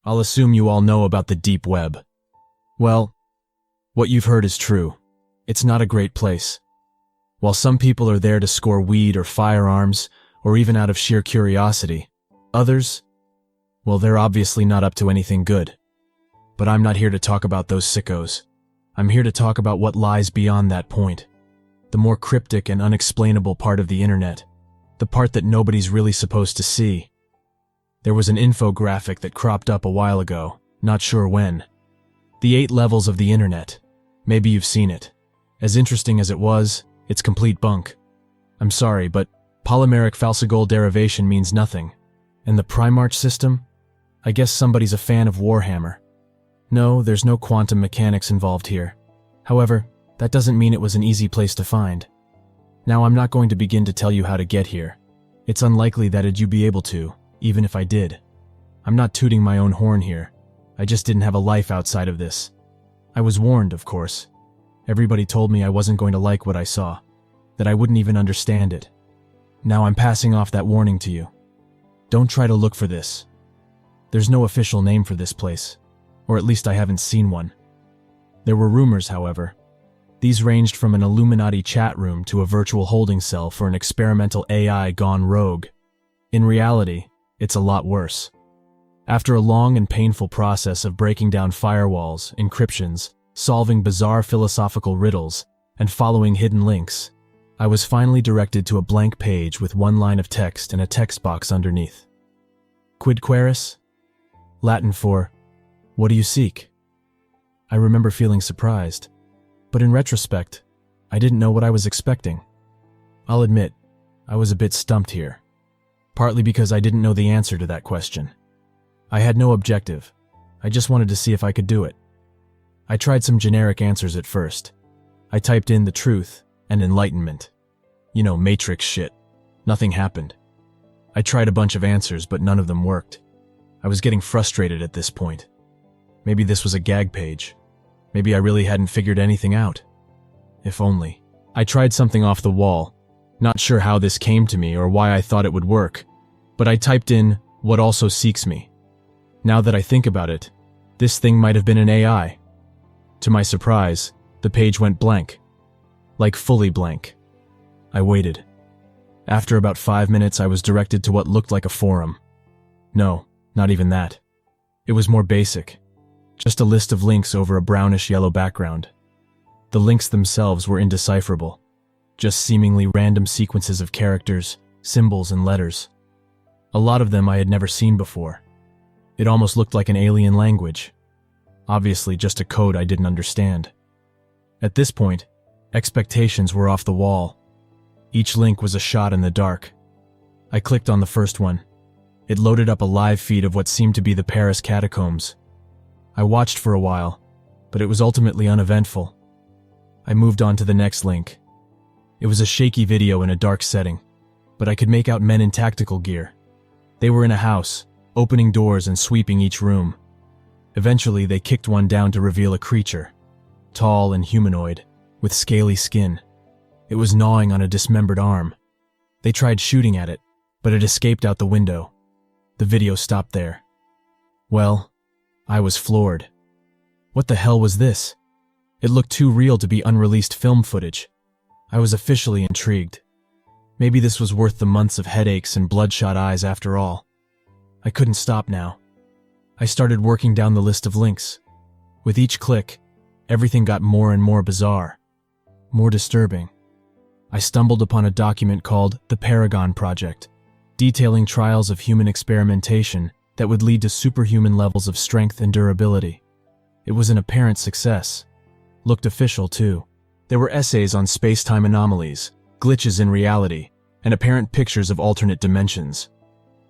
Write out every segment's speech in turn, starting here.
I'll assume you all know about the deep web. Well, what you've heard is true. It's not a great place. While some people are there to score weed or firearms, or even out of sheer curiosity, others, well, they're obviously not up to anything good. But I'm not here to talk about those sickos. I'm here to talk about what lies beyond that point. The more cryptic and unexplainable part of the internet. The part that nobody's really supposed to see. There was an infographic that cropped up a while ago, not sure when. The 8 levels of the internet. Maybe you've seen it. As interesting as it was, it's complete bunk. I'm sorry, but polymeric falsigol derivation means nothing. And the Primarch system? I guess somebody's a fan of Warhammer. No, there's no quantum mechanics involved here. However, that doesn't mean it was an easy place to find. Now, I'm not going to begin to tell you how to get here. It's unlikely that you'd be able to, even if I did. I'm not tooting my own horn here. I just didn't have a life outside of this. I was warned, of course. Everybody told me I wasn't going to like what I saw, that I wouldn't even understand it. Now I'm passing off that warning to you. Don't try to look for this. There's no official name for this place, or at least I haven't seen one. There were rumors, however. These ranged from an Illuminati chat room to a virtual holding cell for an experimental AI gone rogue. In reality, it's a lot worse. After a long and painful process of breaking down firewalls, encryptions, solving bizarre philosophical riddles, and following hidden links, I was finally directed to a blank page with one line of text and a text box underneath. Quid queris? Latin for, what do you seek? I remember feeling surprised, but in retrospect, I didn't know what I was expecting. I'll admit, I was a bit stumped here, partly because I didn't know the answer to that question. I had no objective. I just wanted to see if I could do it. I tried some generic answers at first. I typed in the truth and enlightenment. You know, Matrix shit. Nothing happened. I tried a bunch of answers, but none of them worked. I was getting frustrated at this point. Maybe this was a gag page. Maybe I really hadn't figured anything out. If only. I tried something off the wall. Not sure how this came to me or why I thought it would work, but I typed in, what also seeks me. Now that I think about it, this thing might have been an AI. To my surprise, the page went blank. Like fully blank. I waited. After about 5 minutes, I was directed to what looked like a forum. No, not even that. It was more basic. Just a list of links over a brownish-yellow background. The links themselves were indecipherable. Just seemingly random sequences of characters, symbols, and letters. A lot of them I had never seen before. It almost looked like an alien language. Obviously just a code I didn't understand. At this point, expectations were off the wall. Each link was a shot in the dark. I clicked on the first one. It loaded up a live feed of what seemed to be the Paris catacombs. I watched for a while, but it was ultimately uneventful. I moved on to the next link. It was a shaky video in a dark setting, but I could make out men in tactical gear. They were in a house, opening doors and sweeping each room. Eventually, they kicked one down to reveal a creature, tall and humanoid, with scaly skin. It was gnawing on a dismembered arm. They tried shooting at it, but it escaped out the window. The video stopped there. Well, I was floored. What the hell was this? It looked too real to be unreleased film footage. I was officially intrigued. Maybe this was worth the months of headaches and bloodshot eyes after all. I couldn't stop now. I started working down the list of links. With each click, everything got more and more bizarre, more disturbing. I stumbled upon a document called The Paragon Project, detailing trials of human experimentation that would lead to superhuman levels of strength and durability. It was an apparent success. Looked official, too. There were essays on space-time anomalies, glitches in reality, and apparent pictures of alternate dimensions.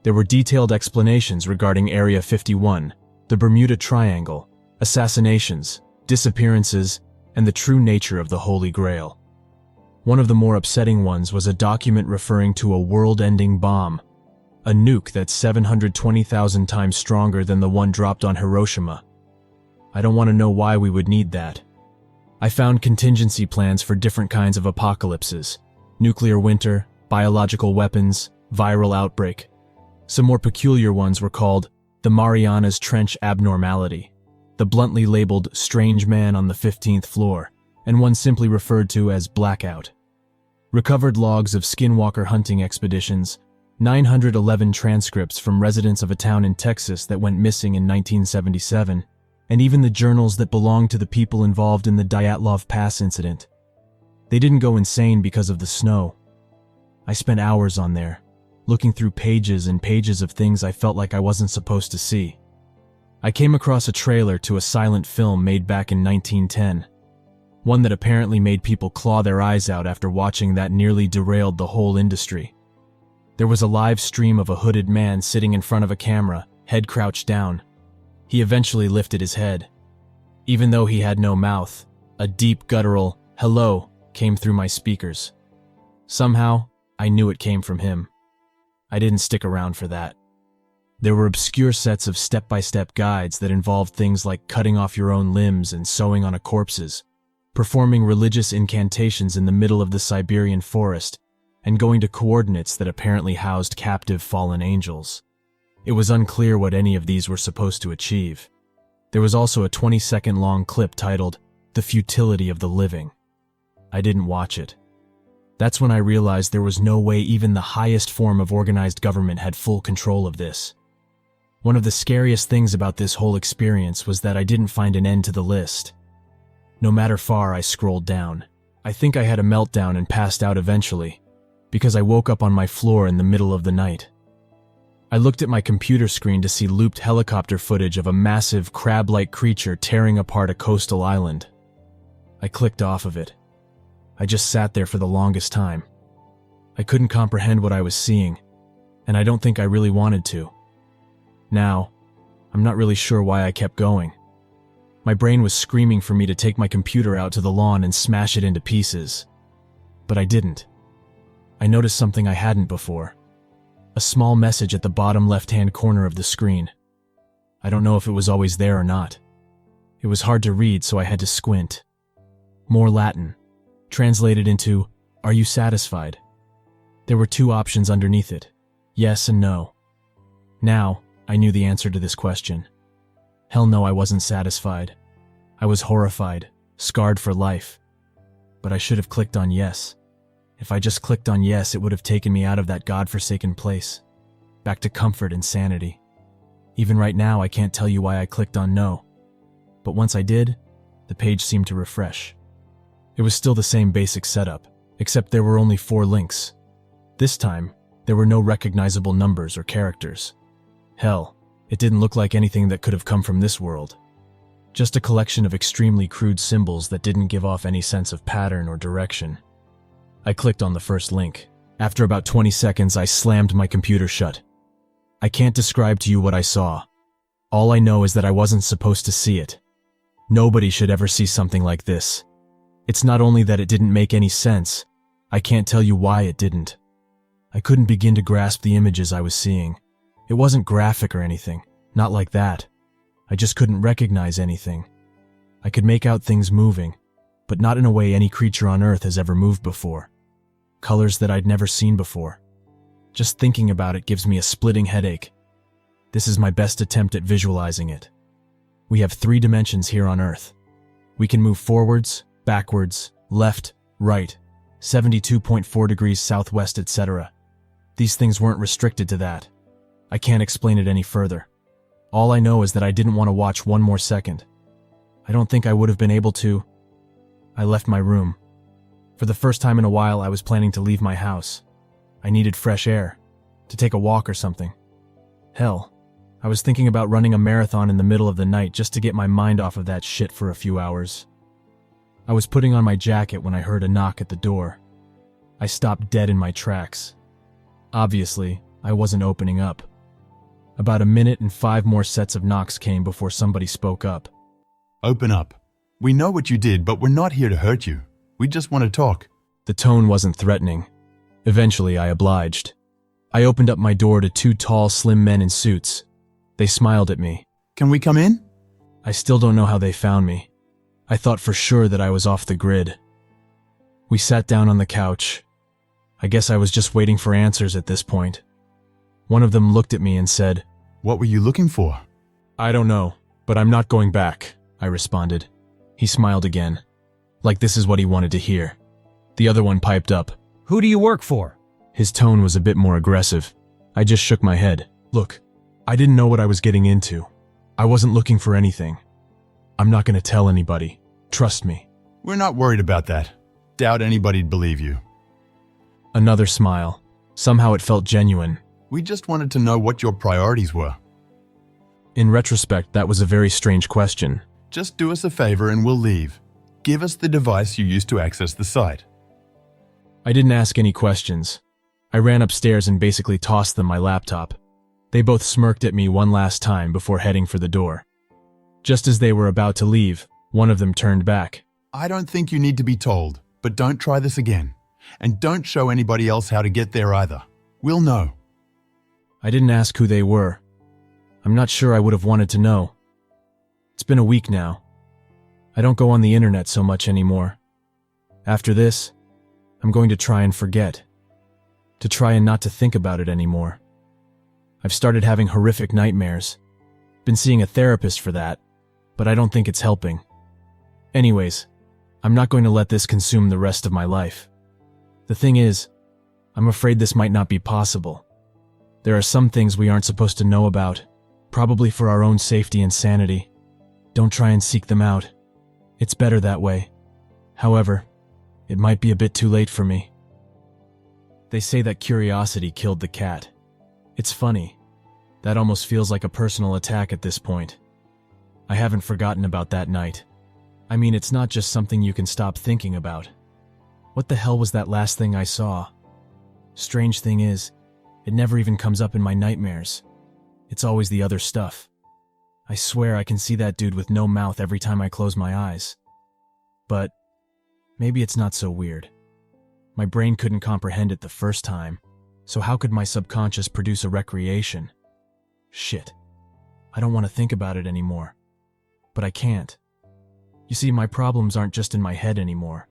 There were detailed explanations regarding Area 51, the Bermuda Triangle, assassinations, disappearances, and the true nature of the Holy Grail. One of the more upsetting ones was a document referring to a world-ending bomb, a nuke that's 720,000 times stronger than the one dropped on Hiroshima. I don't want to know why we would need that. I found contingency plans for different kinds of apocalypses: nuclear winter, biological weapons, viral outbreak. Some more peculiar ones were called the Marianas Trench abnormality, the bluntly labeled strange man on the 15th floor, and one simply referred to as blackout. Recovered logs of skinwalker hunting expeditions, 911 transcripts from residents of a town in Texas that went missing in 1977, and even the journals that belonged to the people involved in the Dyatlov Pass incident. They didn't go insane because of the snow. I spent hours on there, looking through pages and pages of things I felt like I wasn't supposed to see. I came across a trailer to a silent film made back in 1910, one that apparently made people claw their eyes out after watching that nearly derailed the whole industry. There was a live stream of a hooded man sitting in front of a camera, head crouched down. He eventually lifted his head. Even though he had no mouth, a deep guttural "hello" came through my speakers. Somehow, I knew it came from him. I didn't stick around for that. There were obscure sets of step-by-step guides that involved things like cutting off your own limbs and sewing on corpses, performing religious incantations in the middle of the Siberian forest, and going to coordinates that apparently housed captive fallen angels. It was unclear what any of these were supposed to achieve. There was also a 20-second long clip titled, "The Futility of the Living." I didn't watch it. That's when I realized there was no way even the highest form of organized government had full control of this. One of the scariest things about this whole experience was that I didn't find an end to the list. No matter far I scrolled down, I think I had a meltdown and passed out eventually, because I woke up on my floor in the middle of the night. I looked at my computer screen to see looped helicopter footage of a massive crab-like creature tearing apart a coastal island. I clicked off of it. I just sat there for the longest time. I couldn't comprehend what I was seeing, and I don't think I really wanted to. Now, I'm not really sure why I kept going. My brain was screaming for me to take my computer out to the lawn and smash it into pieces. But I didn't. I noticed something I hadn't before. A small message at the bottom left-hand corner of the screen. I don't know if it was always there or not. It was hard to read, so I had to squint. More Latin. Translated into, "Are you satisfied?" There were two options underneath it, yes and no. Now, I knew the answer to this question. Hell no, I wasn't satisfied. I was horrified, scarred for life. But I should have clicked on yes. If I just clicked on yes, it would have taken me out of that godforsaken place, back to comfort and sanity. Even right now, I can't tell you why I clicked on no. But once I did, the page seemed to refresh. It was still the same basic setup, except there were only 4 links. This time, there were no recognizable numbers or characters. Hell, it didn't look like anything that could have come from this world. Just a collection of extremely crude symbols that didn't give off any sense of pattern or direction. I clicked on the first link. After about 20 seconds, I slammed my computer shut. I can't describe to you what I saw. All I know is that I wasn't supposed to see it. Nobody should ever see something like this. It's not only that it didn't make any sense, I can't tell you why it didn't. I couldn't begin to grasp the images I was seeing. It wasn't graphic or anything, not like that. I just couldn't recognize anything. I could make out things moving, but not in a way any creature on Earth has ever moved before. Colors that I'd never seen before. Just thinking about it gives me a splitting headache. This is my best attempt at visualizing it. We have 3 dimensions here on Earth. We can move forwards, backwards, left, right, 72.4 degrees southwest, etc. These things weren't restricted to that. I can't explain it any further. All I know is that I didn't want to watch one more second. I don't think I would have been able to. I left my room. For the first time in a while, I was planning to leave my house. I needed fresh air, to take a walk or something. Hell, I was thinking about running a marathon in the middle of the night just to get my mind off of that shit for a few hours. I was putting on my jacket when I heard a knock at the door. I stopped dead in my tracks. Obviously, I wasn't opening up. About a minute and 5 more sets of knocks came before somebody spoke up. "Open up. We know what you did, but we're not here to hurt you. We just want to talk." The tone wasn't threatening. Eventually, I obliged. I opened up my door to 2 tall, slim men in suits. They smiled at me. "Can we come in?" I still don't know how they found me. I thought for sure that I was off the grid. We sat down on the couch. I guess I was just waiting for answers at this point. One of them looked at me and said, What were you looking for? I don't know, but I'm not going back, I responded. He smiled again, like this is what he wanted to hear. The other one piped up. Who do you work for? His tone was a bit more aggressive. I just shook my head. Look, I didn't know what I was getting into. I wasn't looking for anything. I'm not going to tell anybody. Trust me. We're not worried about that. Doubt anybody'd believe you. Another smile. Somehow it felt genuine. We just wanted to know what your priorities were. In retrospect, that was a very strange question. Just do us a favor and we'll leave. Give us the device you used to access the site. I didn't ask any questions. I ran upstairs and basically tossed them my laptop. They both smirked at me one last time before heading for the door. Just as they were about to leave, one of them turned back. I don't think you need to be told, but don't try this again. And don't show anybody else how to get there either. We'll know. I didn't ask who they were. I'm not sure I would have wanted to know. It's been a week now. I don't go on the internet so much anymore. After this, I'm going to try and forget. To try and not to think about it anymore. I've started having horrific nightmares. Been seeing a therapist for that, but I don't think it's helping. Anyways, I'm not going to let this consume the rest of my life. The thing is, I'm afraid this might not be possible. There are some things we aren't supposed to know about, probably for our own safety and sanity. Don't try and seek them out. It's better that way. However, it might be a bit too late for me. They say that curiosity killed the cat. It's funny. That almost feels like a personal attack at this point. I haven't forgotten about that night. I mean, it's not just something you can stop thinking about. What the hell was that last thing I saw? Strange thing is, it never even comes up in my nightmares. It's always the other stuff. I swear I can see that dude with no mouth every time I close my eyes. But maybe it's not so weird. My brain couldn't comprehend it the first time, so how could my subconscious produce a recreation? Shit. I don't want to think about it anymore. But I can't. You see, my problems aren't just in my head anymore.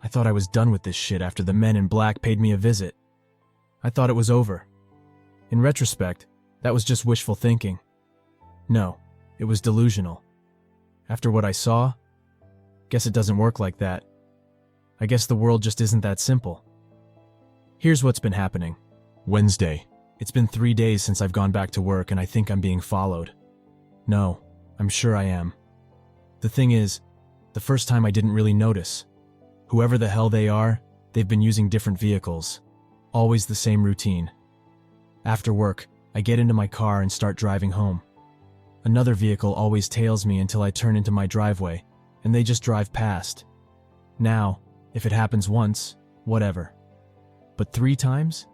I thought I was done with this shit after the men in black paid me a visit. I thought it was over. In retrospect, that was just wishful thinking. No, it was delusional. After what I saw, guess it doesn't work like that. I guess the world just isn't that simple. Here's what's been happening. Wednesday. It's been 3 days since I've gone back to work and I think I'm being followed. No, I'm sure I am. The thing is, the first time I didn't really notice. Whoever the hell they are, they've been using different vehicles. Always the same routine. After work, I get into my car and start driving home. Another vehicle always tails me until I turn into my driveway, and they just drive past. Now, if it happens once, whatever. But 3 times?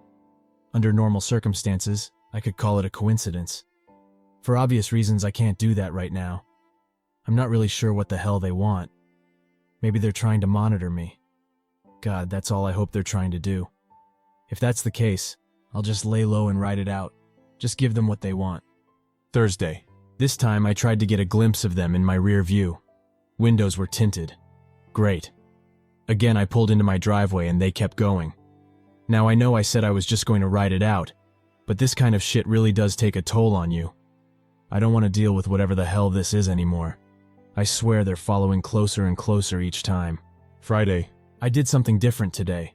Under normal circumstances, I could call it a coincidence. For obvious reasons, I can't do that right now. I'm not really sure what the hell they want. Maybe they're trying to monitor me. God, that's all I hope they're trying to do. If that's the case, I'll just lay low and ride it out. Just give them what they want. Thursday. This time I tried to get a glimpse of them in my rear view. Windows were tinted. Great. Again, I pulled into my driveway and they kept going. Now I know I said I was just going to ride it out, but this kind of shit really does take a toll on you. I don't want to deal with whatever the hell this is anymore. I swear they're following closer and closer each time. Friday. I did something different today.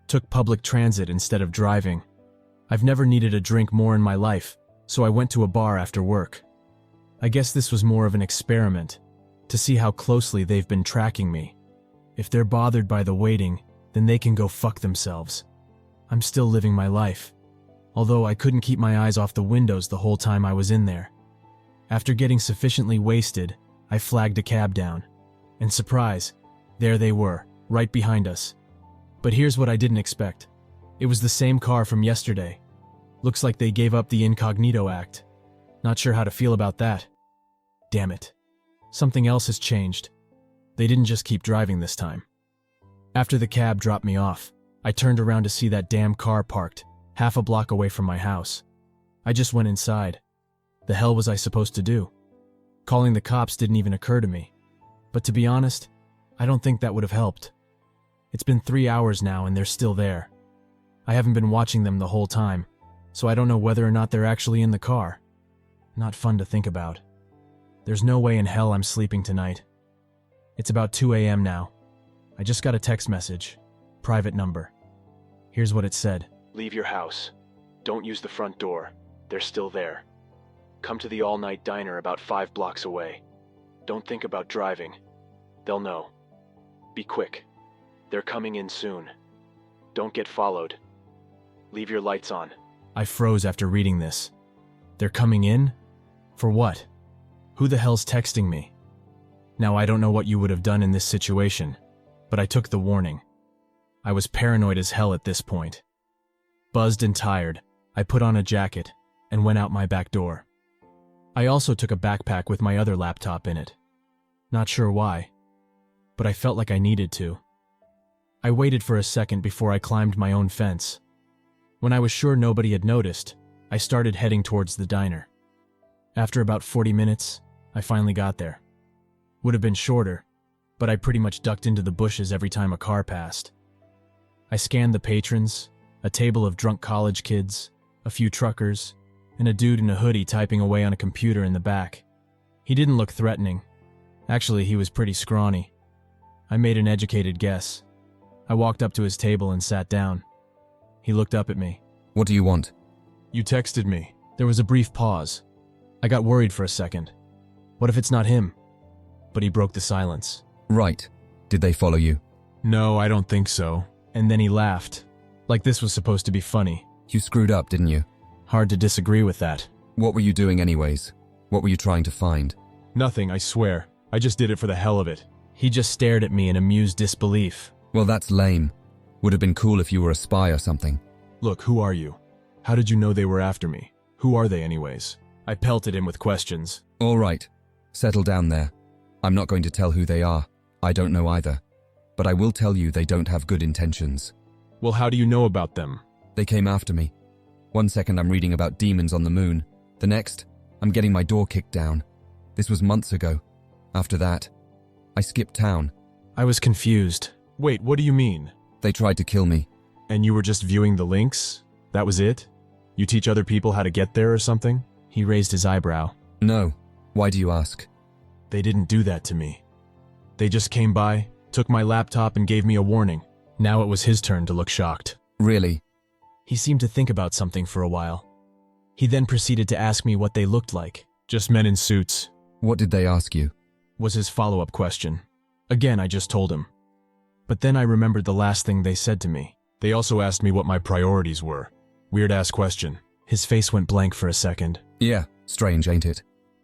Took public transit instead of driving. I've never needed a drink more in my life, so I went to a bar after work. I guess this was more of an experiment, to see how closely they've been tracking me. If they're bothered by the waiting, then they can go fuck themselves. I'm still living my life, although I couldn't keep my eyes off the windows the whole time I was in there. After getting sufficiently wasted, I flagged a cab down. And surprise, there they were, right behind us. But here's what I didn't expect. It was the same car from yesterday. Looks like they gave up the incognito act. Not sure how to feel about that. Damn it. Something else has changed. They didn't just keep driving this time. After the cab dropped me off, I turned around to see that damn car parked, half a block away from my house. I just went inside. The hell was I supposed to do? Calling the cops didn't even occur to me. But to be honest, I don't think that would have helped. It's been 3 hours now and they're still there. I haven't been watching them the whole time, so I don't know whether or not they're actually in the car. Not fun to think about. There's no way in hell I'm sleeping tonight. It's about 2 a.m. now. I just got a text message. Private number. Here's what it said. Leave your house. Don't use the front door. They're still there. Come to the all-night diner about 5 blocks away. Don't think about driving. They'll know. Be quick. They're coming in soon. Don't get followed. Leave your lights on. I froze after reading this. They're coming in? For what? Who the hell's texting me? Now, I don't know what you would have done in this situation, but I took the warning. I was paranoid as hell at this point. Buzzed and tired, I put on a jacket and went out my back door. I also took a backpack with my other laptop in it. Not sure why, but I felt like I needed to. I waited for a second before I climbed my own fence. When I was sure nobody had noticed, I started heading towards the diner. After about 40 minutes, I finally got there. Would have been shorter, but I pretty much ducked into the bushes every time a car passed. I scanned the patrons, a table of drunk college kids, a few truckers, and a dude in a hoodie typing away on a computer in the back. He didn't look threatening. Actually, he was pretty scrawny. I made an educated guess. I walked up to his table and sat down. He looked up at me. What do you want? You texted me. There was a brief pause. I got worried for a second. What if it's not him? But he broke the silence. Right. Did they follow you? No, I don't think so. And then he laughed. Like this was supposed to be funny. You screwed up, didn't you? Hard to disagree with that. What were you doing anyways? What were you trying to find? Nothing, I swear. I just did it for the hell of it. He just stared at me in amused disbelief. Well, that's lame. Would have been cool if you were a spy or something. Look, who are you? How did you know they were after me? Who are they anyways? I pelted him with questions. All right. Settle down there. I'm not going to tell who they are. I don't know either. But I will tell you they don't have good intentions. Well, how do you know about them? They came after me. One second I'm reading about demons on the moon. The next, I'm getting my door kicked down. This was months ago. After that, I skipped town. I was confused. Wait, what do you mean? They tried to kill me. And you were just viewing the links? That was it? You teach other people how to get there or something? He raised his eyebrow. No. Why do you ask? They didn't do that to me. They just came by, took my laptop and gave me a warning. Now it was his turn to look shocked. Really? He seemed to think about something for a while. He then proceeded to ask me what they looked like. Just men in suits. What did they ask you? Was his follow-up question. Again, I just told him. But then I remembered the last thing they said to me. They also asked me what my priorities were. Weird-ass question. His face went blank for a second. Yeah, strange, ain't it?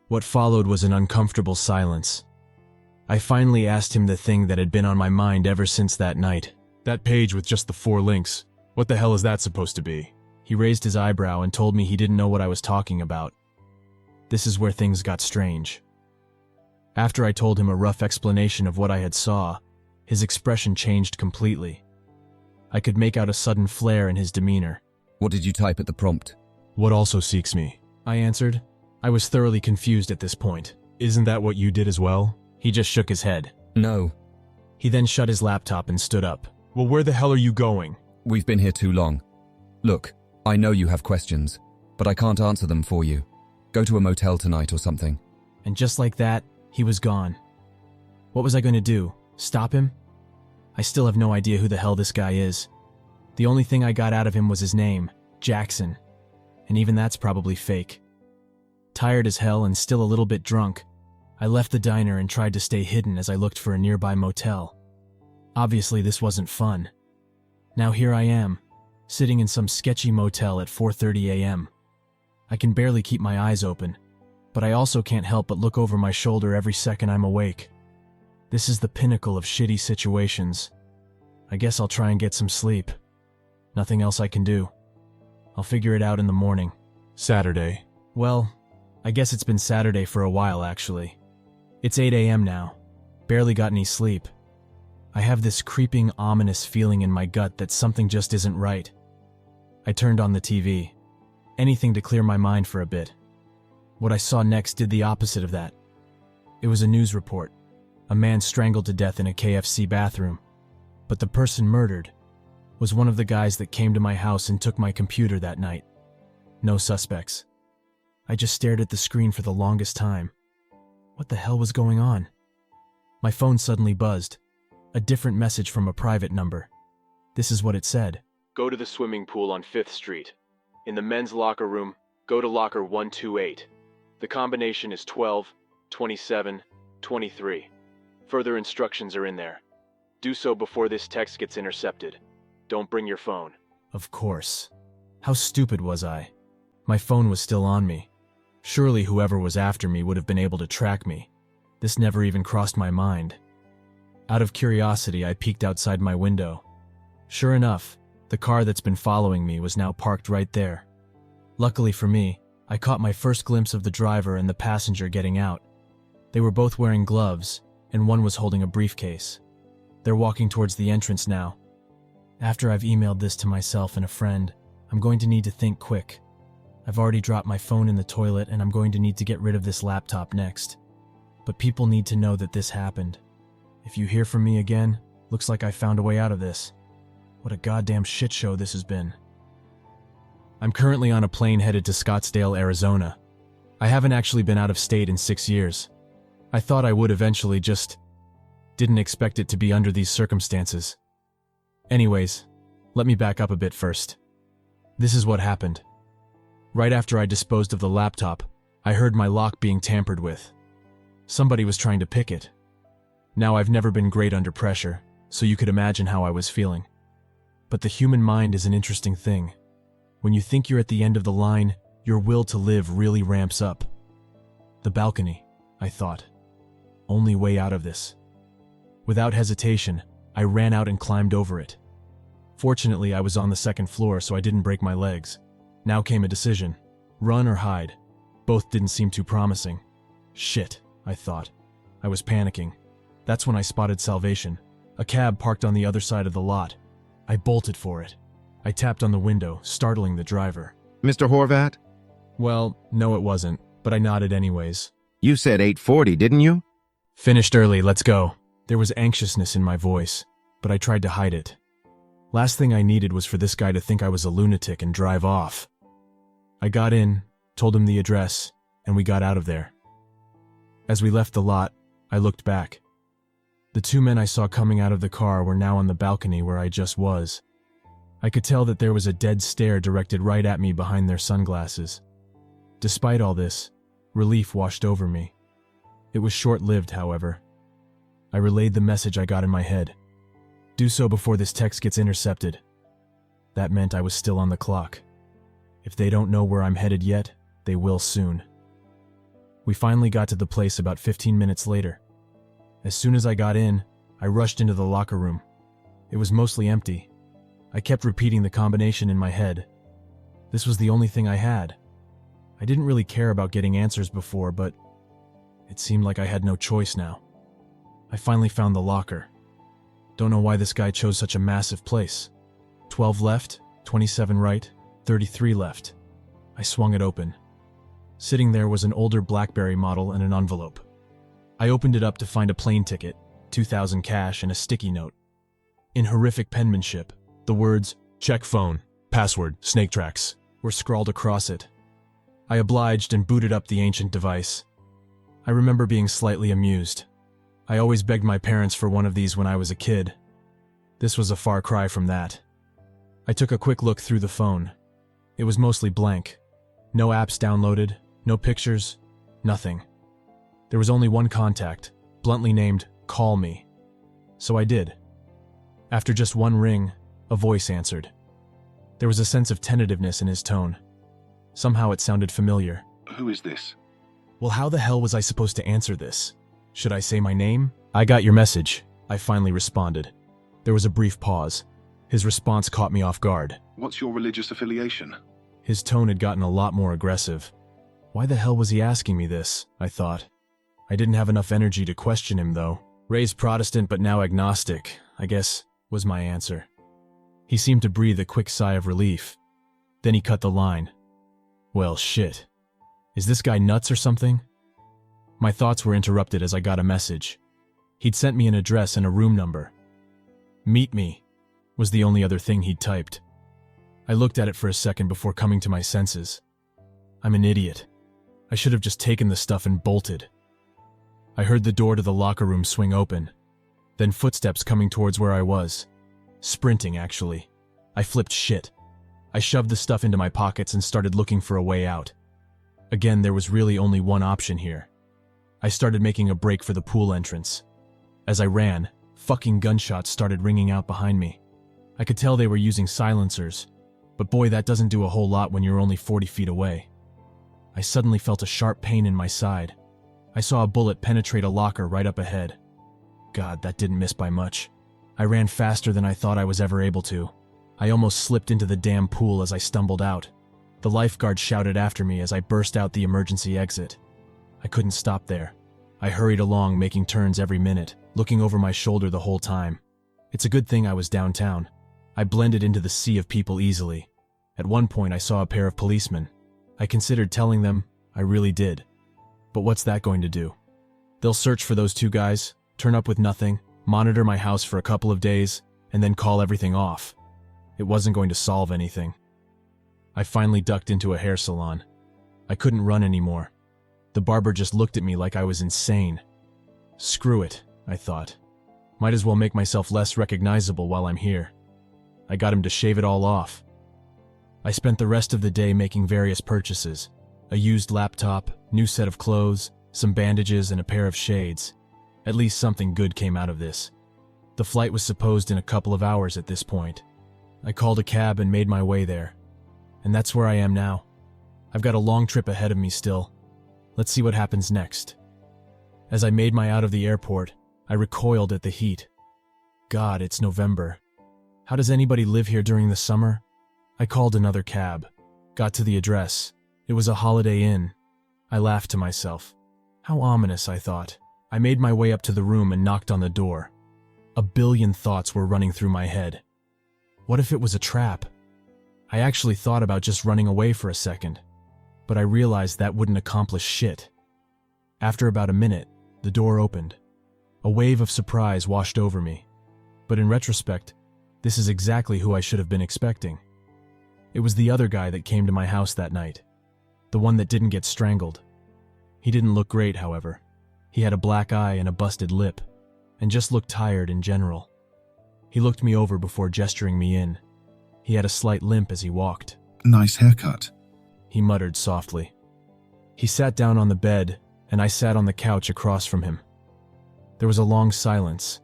What followed was an uncomfortable silence. I finally asked him the thing that had been on my mind ever since that night. That page with just the 4 links. What the hell is that supposed to be? He raised his eyebrow and told me he didn't know what I was talking about. This is where things got strange. After I told him a rough explanation of what I had saw, his expression changed completely. I could make out a sudden flare in his demeanor. What did you type at the prompt? What also seeks me? I answered. I was thoroughly confused at this point. Isn't that what you did as well? He just shook his head. No. He then shut his laptop and stood up. Well, where the hell are you going? We've been here too long. Look, I know you have questions, but I can't answer them for you. Go to a motel tonight or something. And just like that, he was gone. What was I going to do? Stop him? I still have no idea who the hell this guy is. The only thing I got out of him was his name, Jackson. And even that's probably fake. Tired as hell and still a little bit drunk, I left the diner and tried to stay hidden as I looked for a nearby motel. Obviously, this wasn't fun. Now here I am, sitting in some sketchy motel at 4:30 a.m. I can barely keep my eyes open, but I also can't help but look over my shoulder every second I'm awake. This is the pinnacle of shitty situations. I guess I'll try and get some sleep. Nothing else I can do. I'll figure it out in the morning. Saturday. Well, I guess it's been Saturday for a while, actually. It's 8 a.m. now. Barely got any sleep. I have this creeping, ominous feeling in my gut that something just isn't right. I turned on the TV. Anything to clear my mind for a bit. What I saw next did the opposite of that. It was a news report. A man strangled to death in a KFC bathroom. But the person murdered was one of the guys that came to my house and took my computer that night. No suspects. I just stared at the screen for the longest time. What the hell was going on? My phone suddenly buzzed. A different message from a private number. This is what it said. Go to the swimming pool on 5th Street. In the men's locker room, go to locker 128. The combination is 12, 27, 23. Further instructions are in there. Do so before this text gets intercepted. Don't bring your phone. Of course. How stupid was I? My phone was still on me. Surely whoever was after me would have been able to track me. This never even crossed my mind. Out of curiosity, I peeked outside my window. Sure enough, the car that's been following me was now parked right there. Luckily for me, I caught my first glimpse of the driver and the passenger getting out. They were both wearing gloves, and one was holding a briefcase. They're walking towards the entrance now. After I've emailed this to myself and a friend, I'm going to need to think quick. I've already dropped my phone in the toilet and I'm going to need to get rid of this laptop next. But people need to know that this happened. If you hear from me again, looks like I found a way out of this. What a goddamn shit show this has been. I'm currently on a plane headed to Scottsdale, Arizona. I haven't actually been out of state in 6 years. I thought I would eventually, just didn't expect it to be under these circumstances. Anyways, let me back up a bit first. This is what happened. Right after I disposed of the laptop, I heard my lock being tampered with. Somebody was trying to pick it. Now, I've never been great under pressure, so you could imagine how I was feeling. But the human mind is an interesting thing. When you think you're at the end of the line, your will to live really ramps up. The balcony, I thought. Only way out of this. Without hesitation, I ran out and climbed over it. Fortunately, I was on the 2nd floor, so I didn't break my legs. Now came a decision. Run or hide. Both didn't seem too promising. Shit, I thought. I was panicking. That's when I spotted salvation. A cab parked on the other side of the lot. I bolted for it. I tapped on the window, startling the driver. Mr. Horvat? Well, no it wasn't, but I nodded anyways. You said 8:40, didn't you? Finished early, let's go. There was anxiousness in my voice, but I tried to hide it. Last thing I needed was for this guy to think I was a lunatic and drive off. I got in, told him the address, and we got out of there. As we left the lot, I looked back. The 2 men I saw coming out of the car were now on the balcony where I just was. I could tell that there was a dead stare directed right at me behind their sunglasses. Despite all this, relief washed over me. It was short-lived, however. I relayed the message I got in my head. Do so before this text gets intercepted. That meant I was still on the clock. If they don't know where I'm headed yet, they will soon. We finally got to the place about 15 minutes later. As soon as I got in, I rushed into the locker room. It was mostly empty. I kept repeating the combination in my head. This was the only thing I had. I didn't really care about getting answers before, but it seemed like I had no choice now. I finally found the locker. Don't know why this guy chose such a massive place. 12 left, 27 right, 33 left. I swung it open. Sitting there was an older BlackBerry model and an envelope. I opened it up to find a plane ticket, $2,000 cash, and a sticky note. In horrific penmanship, the words, "Check phone, password, snake tracks," were scrawled across it. I obliged and booted up the ancient device. I remember being slightly amused. I always begged my parents for one of these when I was a kid. This was a far cry from that. I took a quick look through the phone. It was mostly blank. No apps downloaded, no pictures, nothing. There was only one contact, bluntly named, "Call me." So I did. After just one ring, a voice answered. There was a sense of tentativeness in his tone. Somehow it sounded familiar. Who is this? Well, how the hell was I supposed to answer this? Should I say my name? "I got your message," I finally responded. There was a brief pause. His response caught me off guard. What's your religious affiliation? His tone had gotten a lot more aggressive. Why the hell was he asking me this? I thought. I didn't have enough energy to question him, though. Raised Protestant but now agnostic, I guess, was my answer. He seemed to breathe a quick sigh of relief. Then he cut the line. Well, shit. Is this guy nuts or something? My thoughts were interrupted as I got a message. He'd sent me an address and a room number. "Meet me," was the only other thing he'd typed. I looked at it for a second before coming to my senses. I'm an idiot. I should have just taken the stuff and bolted. I heard the door to the locker room swing open, then footsteps coming towards where I was. Sprinting, actually. I flipped shit. I shoved the stuff into my pockets and started looking for a way out. Again, there was really only one option here. I started making a break for the pool entrance. As I ran, fucking gunshots started ringing out behind me. I could tell they were using silencers, but boy, that doesn't do a whole lot when you're only 40 feet away. I suddenly felt a sharp pain in my side. I saw a bullet penetrate a locker right up ahead. God, that didn't miss by much. I ran faster than I thought I was ever able to. I almost slipped into the damn pool as I stumbled out. The lifeguard shouted after me as I burst out the emergency exit. I couldn't stop there. I hurried along, making turns every minute, looking over my shoulder the whole time. It's a good thing I was downtown. I blended into the sea of people easily. At one point, I saw a pair of policemen. I considered telling them. I really did. But what's that going to do? They'll search for those two guys, turn up with nothing, monitor my house for a couple of days, and then call everything off. It wasn't going to solve anything. I finally ducked into a hair salon. I couldn't run anymore. The barber just looked at me like I was insane. Screw it, I thought. Might as well make myself less recognizable while I'm here. I got him to shave it all off. I spent the rest of the day making various purchases. A used laptop, new set of clothes, some bandages, and a pair of shades. At least something good came out of this. The flight was supposed in a couple of hours at this point. I called a cab and made my way there. And that's where I am now. I've got a long trip ahead of me still. Let's see what happens next. As I made my out of the airport, I recoiled at the heat. God, it's November. How does anybody live here during the summer? I called another cab. Got to the address. It was a Holiday Inn. I laughed to myself. How ominous, I thought. I made my way up to the room and knocked on the door. A billion thoughts were running through my head. What if it was a trap? I actually thought about just running away for a second, but I realized that wouldn't accomplish shit. After about a minute, the door opened. A wave of surprise washed over me. But in retrospect, this is exactly who I should have been expecting. It was the other guy that came to my house that night. The one that didn't get strangled. He didn't look great, however. He had a black eye and a busted lip, and just looked tired in general. He looked me over before gesturing me in. He had a slight limp as he walked. Nice haircut, he muttered softly. He sat down on the bed, and I sat on the couch across from him. There was a long silence.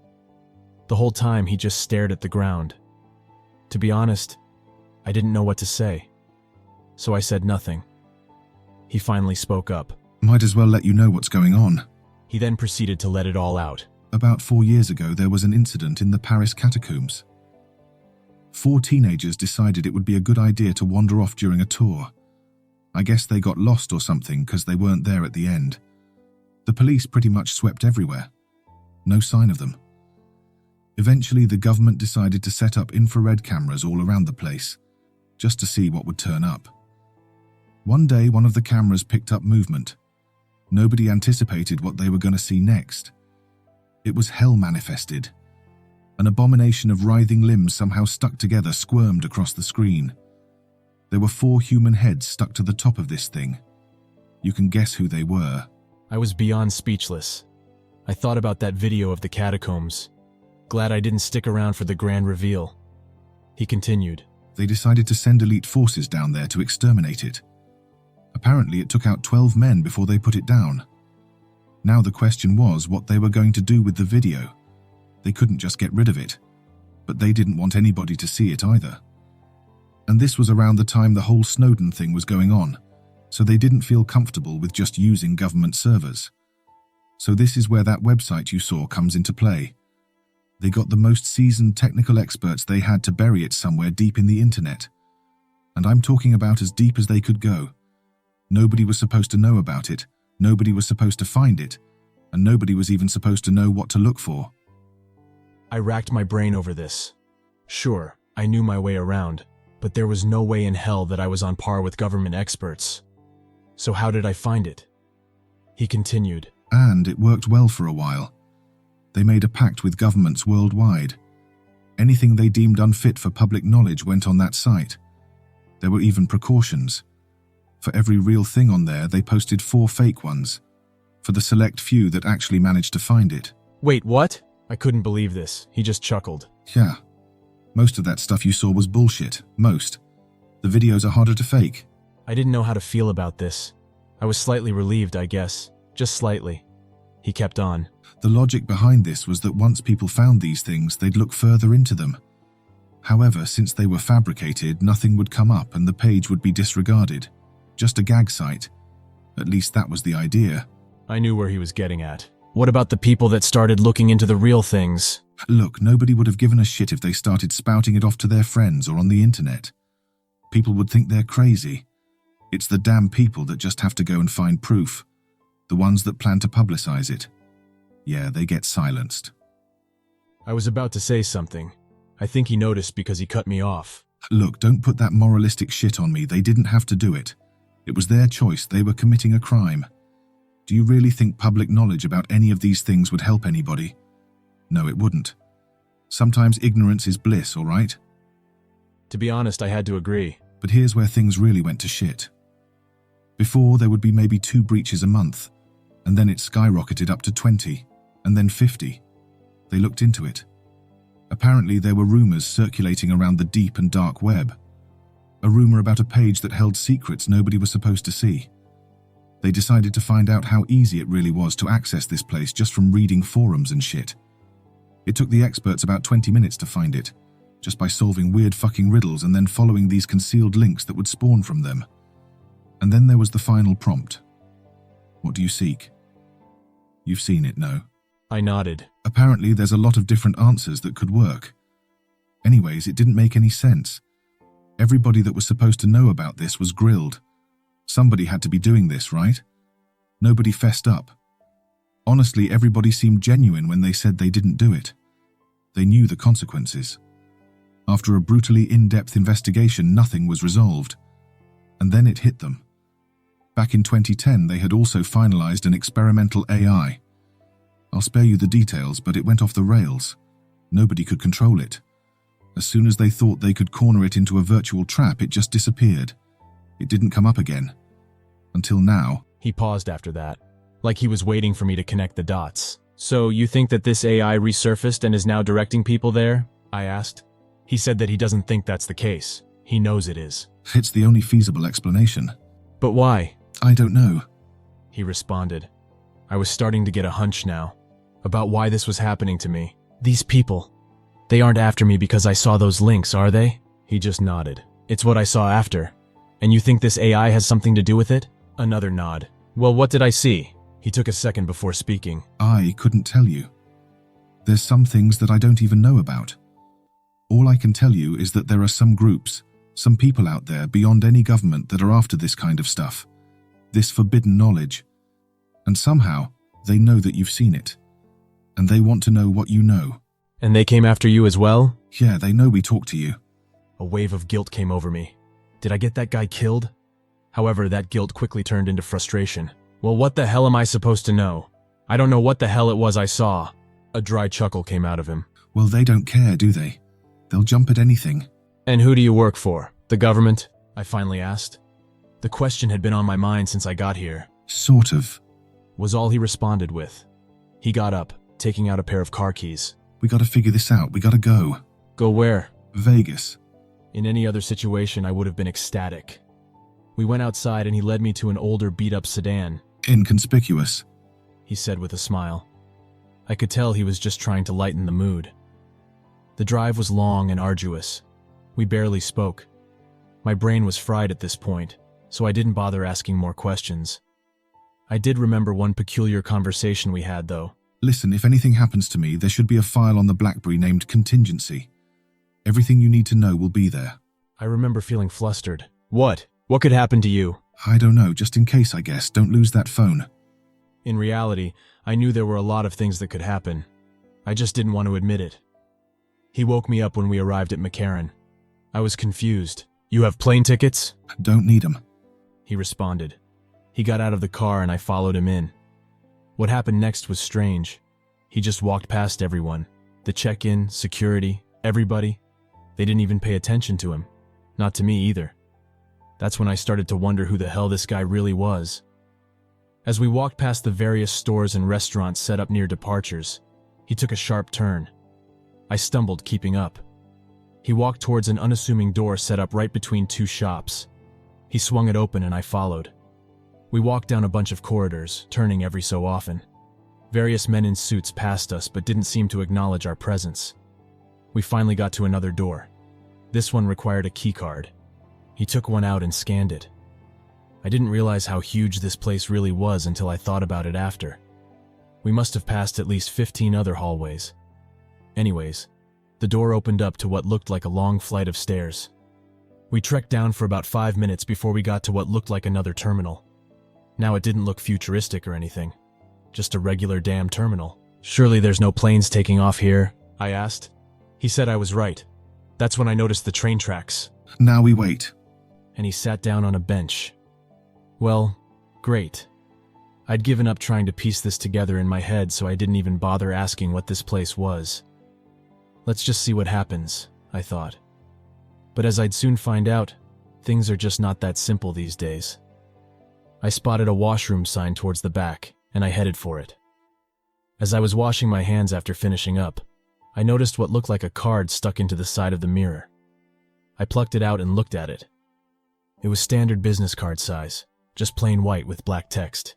The whole time he just stared at the ground. To be honest, I didn't know what to say, so I said nothing. He finally spoke up. Might as well let you know what's going on. He then proceeded to let it all out. About 4 years ago, there was an incident in the Paris catacombs. 4 teenagers decided it would be a good idea to wander off during a tour. I guess they got lost or something because they weren't there at the end. The police pretty much swept everywhere. No sign of them. Eventually, the government decided to set up infrared cameras all around the place, just to see what would turn up. One day, one of the cameras picked up movement. Nobody anticipated what they were going to see next. It was hell manifested. An abomination of writhing limbs somehow stuck together squirmed across the screen. There were 4 human heads stuck to the top of this thing. You can guess who they were. I was beyond speechless. I thought about that video of the catacombs. Glad I didn't stick around for the grand reveal. He continued. They decided to send elite forces down there to exterminate it. Apparently, it took out 12 men before they put it down. Now the question was what they were going to do with the video. They couldn't just get rid of it, but they didn't want anybody to see it either. And this was around the time the whole Snowden thing was going on, so they didn't feel comfortable with just using government servers. So this is where that website you saw comes into play. They got the most seasoned technical experts they had to bury it somewhere deep in the internet. And I'm talking about as deep as they could go. Nobody was supposed to know about it, nobody was supposed to find it, and nobody was even supposed to know what to look for. I racked my brain over this. Sure, I knew my way around, but there was no way in hell that I was on par with government experts. So how did I find it? He continued. And it worked well for a while. They made a pact with governments worldwide. Anything they deemed unfit for public knowledge went on that site. There were even precautions. For every real thing on there, they posted 4 fake ones, for the select few that actually managed to find it. Wait, what? I couldn't believe this. He just chuckled. Yeah. Most of that stuff you saw was bullshit. Most. The videos are harder to fake. I didn't know how to feel about this. I was slightly relieved, I guess. Just slightly. He kept on. The logic behind this was that once people found these things, they'd look further into them. However, since they were fabricated, nothing would come up and the page would be disregarded. Just a gag site. At least that was the idea. I knew where he was getting at. What about the people that started looking into the real things? Look, nobody would have given a shit if they started spouting it off to their friends or on the internet. People would think they're crazy. It's the damn people that just have to go and find proof. The ones that plan to publicize it. Yeah, they get silenced. I was about to say something. I think he noticed because he cut me off. Look, don't put that moralistic shit on me. They didn't have to do it. It was their choice. They were committing a crime. Do you really think public knowledge about any of these things would help anybody? No, it wouldn't. Sometimes ignorance is bliss, all right? To be honest, I had to agree. But here's where things really went to shit. Before, there would be maybe 2 breaches a month, and then it skyrocketed up to 20, and then 50. They looked into it. Apparently, there were rumors circulating around the deep and dark web. A rumor about a page that held secrets nobody was supposed to see. They decided to find out how easy it really was to access this place just from reading forums and shit. It took the experts about 20 minutes to find it, just by solving weird fucking riddles and then following these concealed links that would spawn from them. And then there was the final prompt. What do you seek? You've seen it, no? I nodded. Apparently, there's a lot of different answers that could work. Anyways, it didn't make any sense. Everybody that was supposed to know about this was grilled. Somebody had to be doing this, right? Nobody fessed up. Honestly, everybody seemed genuine when they said they didn't do it. They knew the consequences. After a brutally in-depth investigation, nothing was resolved. And then it hit them. Back in 2010, they had also finalized an experimental AI. I'll spare you the details, but it went off the rails. Nobody could control it. As soon as they thought they could corner it into a virtual trap, it just disappeared. It didn't come up again. Until now. He paused after that, like he was waiting for me to connect the dots. So you think that this AI resurfaced and is now directing people there? I asked. He said that he doesn't think that's the case. He knows it is. It's the only feasible explanation. But why? I don't know. He responded. I was starting to get a hunch now, about why this was happening to me. These people, they aren't after me because I saw those links, are they? He just nodded. It's what I saw after. And you think this AI has something to do with it? Another nod. Well, what did I see? He took a second before speaking. I couldn't tell you. There's some things that I don't even know about. All I can tell you is that there are some groups, some people out there beyond any government that are after this kind of stuff. This forbidden knowledge. And somehow, they know that you've seen it. And they want to know what you know. And they came after you as well? Yeah, they know we talked to you. A wave of guilt came over me. Did I get that guy killed? However, that guilt quickly turned into frustration. Well, what the hell am I supposed to know? I don't know what the hell it was I saw. A dry chuckle came out of him. Well, they don't care, do they? They'll jump at anything. And who do you work for? The government? I finally asked. The question had been on my mind since I got here. Sort of. Was all he responded with. He got up, taking out a pair of car keys. We gotta figure this out. We gotta go. Go where? Vegas. In any other situation, I would have been ecstatic. We went outside and he led me to an older beat-up sedan. Inconspicuous. He said with a smile. I could tell he was just trying to lighten the mood. The drive was long and arduous. We barely spoke. My brain was fried at this point, so I didn't bother asking more questions. I did remember one peculiar conversation we had, though. Listen, if anything happens to me, there should be a file on the BlackBerry named Contingency. Everything you need to know will be there. I remember feeling flustered. What? What could happen to you? I don't know, just in case, I guess. Don't lose that phone. In reality, I knew there were a lot of things that could happen. I just didn't want to admit it. He woke me up when we arrived at McCarran. I was confused. You have plane tickets? Don't need 'em. He responded. He got out of the car and I followed him in. What happened next was strange. He just walked past everyone. The check-in, security, everybody. They didn't even pay attention to him. Not to me either. That's when I started to wonder who the hell this guy really was. As we walked past the various stores and restaurants set up near departures, he took a sharp turn. I stumbled, keeping up. He walked towards an unassuming door set up right between two shops. He swung it open and I followed. We walked down a bunch of corridors, turning every so often. Various men in suits passed us but didn't seem to acknowledge our presence. We finally got to another door. This one required a key card. He took one out and scanned it. I didn't realize how huge this place really was until I thought about it after. We must have passed at least 15 other hallways. Anyways, the door opened up to what looked like a long flight of stairs. We trekked down for about 5 minutes before we got to what looked like another terminal. Now it didn't look futuristic or anything. Just a regular damn terminal. "Surely there's no planes taking off here?" I asked. He said I was right. That's when I noticed the train tracks. Now we wait. And he sat down on a bench. Well, great. I'd given up trying to piece this together in my head, so I didn't even bother asking what this place was. Let's just see what happens, I thought. But as I'd soon find out, things are just not that simple these days. I spotted a washroom sign towards the back, and I headed for it. As I was washing my hands after finishing up, I noticed what looked like a card stuck into the side of the mirror. I plucked it out and looked at it. It was standard business card size, just plain white with black text.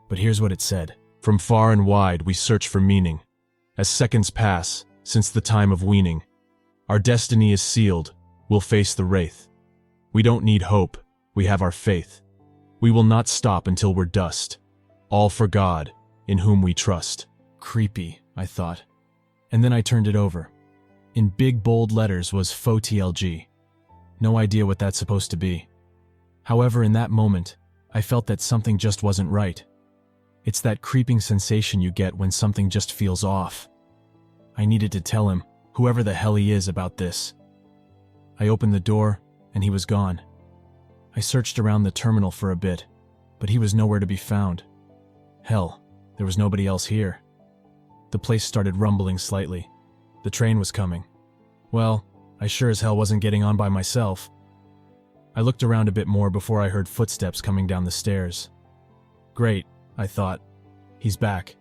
But here's what it said. "From far and wide we search for meaning. As seconds pass, since the time of weaning, our destiny is sealed, we'll face the wraith. We don't need hope, we have our faith. We will not stop until we're dust. All for God, in whom we trust." Creepy, I thought. And then I turned it over. In big bold letters was "Faux TLG. No idea what that's supposed to be. However, in that moment, I felt that something just wasn't right. It's that creeping sensation you get when something just feels off. I needed to tell him, whoever the hell he is, about this. I opened the door, and he was gone. I searched around the terminal for a bit, but he was nowhere to be found. Hell, there was nobody else here. The place started rumbling slightly. The train was coming. Well, I sure as hell wasn't getting on by myself. I looked around a bit more before I heard footsteps coming down the stairs. Great, I thought. He's back.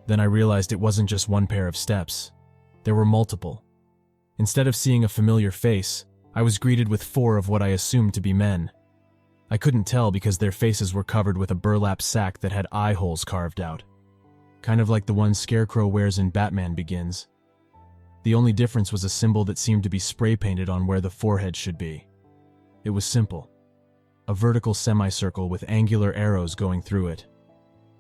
Then I realized it wasn't just one pair of steps. There were multiple. Instead of seeing a familiar face, I was greeted with 4 of what I assumed to be men. I couldn't tell because their faces were covered with a burlap sack that had eye holes carved out. Kind of like the one Scarecrow wears in Batman Begins. The only difference was a symbol that seemed to be spray painted on where the forehead should be. It was simple. A vertical semicircle with angular arrows going through it.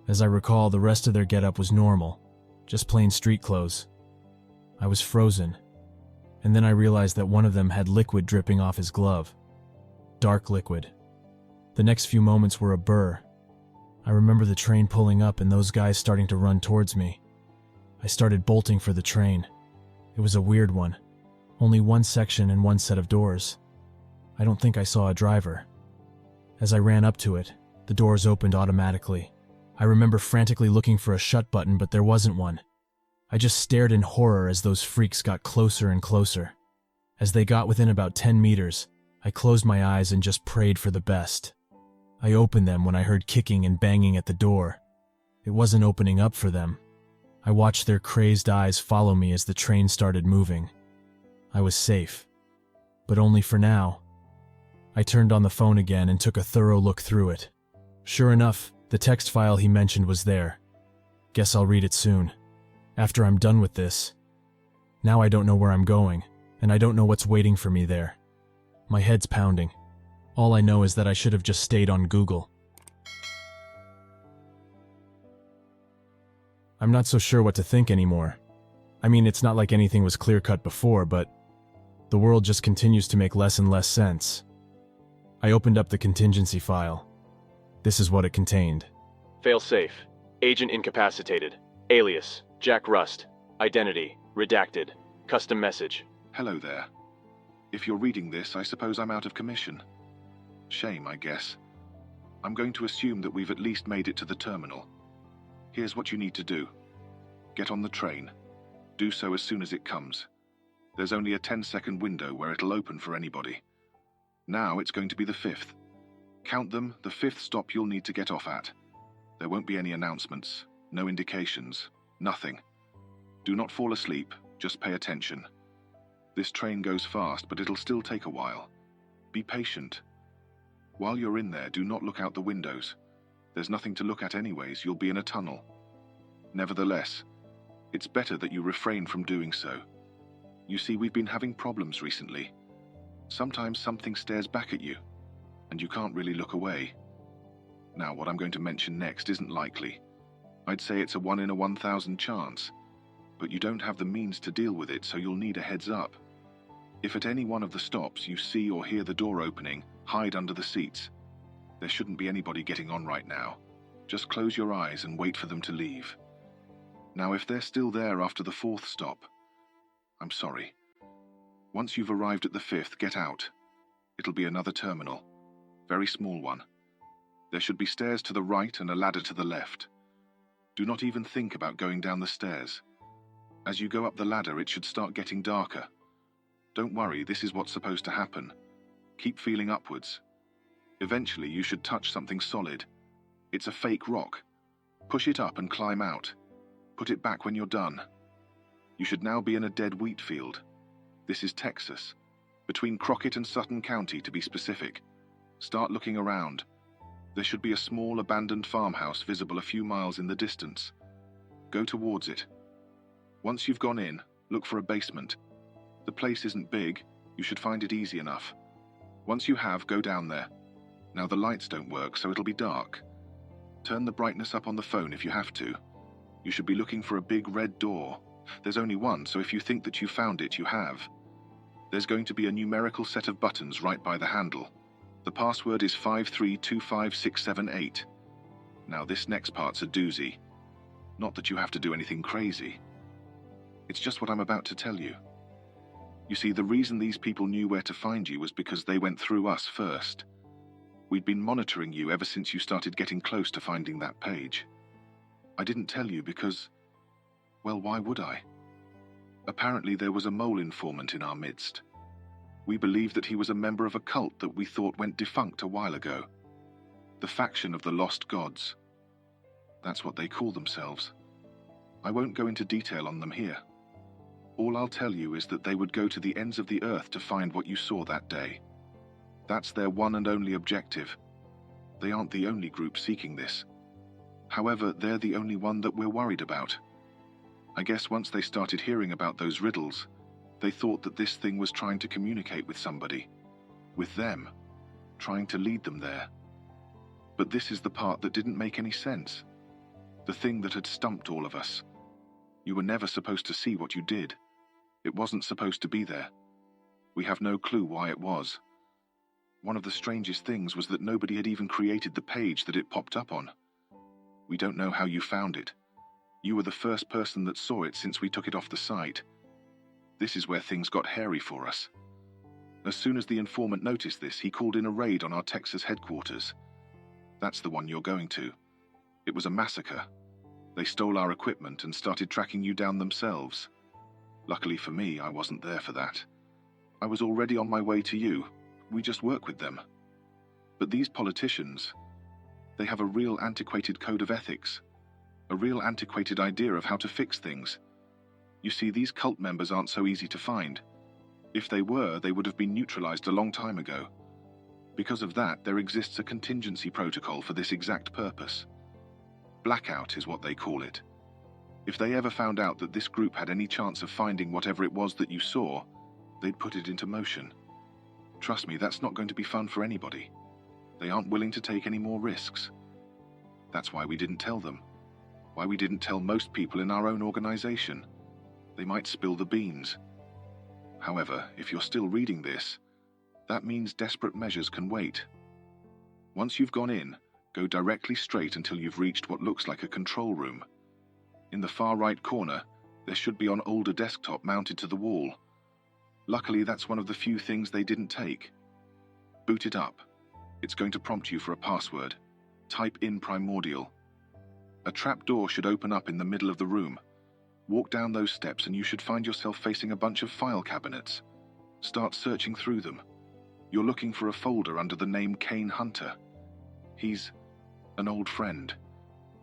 As I recall, the rest of their getup was normal, just plain street clothes. I was frozen, and then I realized that one of them had liquid dripping off his glove. Dark liquid. The next few moments were a blur. I remember the train pulling up and those guys starting to run towards me. I started bolting for the train. It was a weird one. Only one section and one set of doors. I don't think I saw a driver. As I ran up to it, the doors opened automatically. I remember frantically looking for a shut button, but there wasn't one. I just stared in horror as those freaks got closer and closer. As they got within about 10 meters, I closed my eyes and just prayed for the best. I opened them when I heard kicking and banging at the door. It wasn't opening up for them. I watched their crazed eyes follow me as the train started moving. I was safe. But only for now. I turned on the phone again and took a thorough look through it. Sure enough, the text file he mentioned was there. Guess I'll read it soon. After I'm done with this. Now I don't know where I'm going, and I don't know what's waiting for me there. My head's pounding. All I know is that I should have just stayed on Google. I'm not so sure what to think anymore. I mean, it's not like anything was clear-cut before, but the world just continues to make less and less sense. I opened up the contingency file. This is what it contained. Failsafe. Agent incapacitated. Alias, Jack Rust. Identity, redacted. Custom message. Hello there. If you're reading this, I suppose I'm out of commission. Shame, I guess. I'm going to assume that we've at least made it to the terminal. Here's what you need to do. Get on the train. Do so as soon as it comes. There's only a 10-second window where it'll open for anybody. Now it's going to be the 5th. Count them, the 5th stop you'll need to get off at. There won't be any announcements, no indications, nothing. Do not fall asleep, just pay attention. This train goes fast, but it'll still take a while. Be patient. While you're in there, do not look out the windows. There's nothing to look at anyways, you'll be in a tunnel. Nevertheless, it's better that you refrain from doing so. You see, we've been having problems recently. Sometimes something stares back at you, and you can't really look away. Now, what I'm going to mention next isn't likely. I'd say it's a 1 in a 1,000 chance, but you don't have the means to deal with it, so you'll need a heads up. If at any one of the stops you see or hear the door opening, hide under the seats. There shouldn't be anybody getting on right now. Just close your eyes and wait for them to leave. Now, if they're still there after the 4th stop, I'm sorry. Once you've arrived at the 5th, get out. It'll be another terminal. Very small one. There should be stairs to the right and a ladder to the left. Do not even think about going down the stairs. As you go up the ladder, it should start getting darker. Don't worry, this is what's supposed to happen. Keep feeling upwards. Eventually, you should touch something solid. It's a fake rock. Push it up and climb out. Put it back when you're done. You should now be in a dead wheat field. This is Texas, between Crockett and Sutton County to be specific. Start looking around. There should be a small abandoned farmhouse visible a few miles in the distance. Go towards it. Once you've gone in, look for a basement. The place isn't big, you should find it easy enough. Once you have, go down there. Now the lights don't work, so it'll be dark. Turn the brightness up on the phone if you have to. You should be looking for a big red door. There's only one, so if you think that you found it, you have. There's going to be a numerical set of buttons right by the handle. The password is 5325678. Now this next part's a doozy. Not that you have to do anything crazy. It's just what I'm about to tell you. You see, the reason these people knew where to find you was because they went through us first. We'd been monitoring you ever since you started getting close to finding that page. I didn't tell you because, well, why would I? Apparently there was a mole informant in our midst. We believed that he was a member of a cult that we thought went defunct a while ago. The faction of the Lost Gods. That's what they call themselves. I won't go into detail on them here. All I'll tell you is that they would go to the ends of the earth to find what you saw that day. That's their one and only objective. They aren't the only group seeking this. However, they're the only one that we're worried about. I guess once they started hearing about those riddles, they thought that this thing was trying to communicate with somebody. With them. Trying to lead them there. But this is the part that didn't make any sense. The thing that had stumped all of us. You were never supposed to see what you did. It wasn't supposed to be there. We have no clue why it was. One of the strangest things was that nobody had even created the page that it popped up on. We don't know how you found it. You were the first person that saw it since we took it off the site. This is where things got hairy for us. As soon as the informant noticed this, he called in a raid on our Texas headquarters. That's the one you're going to. It was a massacre. They stole our equipment and started tracking you down themselves. Luckily for me, I wasn't there for that. I was already on my way to you. We just work with them. But these politicians, they have a real antiquated code of ethics. A real antiquated idea of how to fix things. You see, these cult members aren't so easy to find. If they were, they would have been neutralized a long time ago. Because of that, there exists a contingency protocol for this exact purpose. Blackout is what they call it. If they ever found out that this group had any chance of finding whatever it was that you saw, they'd put it into motion. Trust me, that's not going to be fun for anybody. They aren't willing to take any more risks. That's why we didn't tell them. Why we didn't tell most people in our own organization. They might spill the beans. However, if you're still reading this, that means desperate measures can wait. Once you've gone in, go directly straight until you've reached what looks like a control room. In the far right corner, there should be an older desktop mounted to the wall. Luckily, that's one of the few things they didn't take. Boot it up. It's going to prompt you for a password. Type in primordial. A trap door should open up in the middle of the room. Walk down those steps and you should find yourself facing a bunch of file cabinets. Start searching through them. You're looking for a folder under the name Kane Hunter. He's an old friend.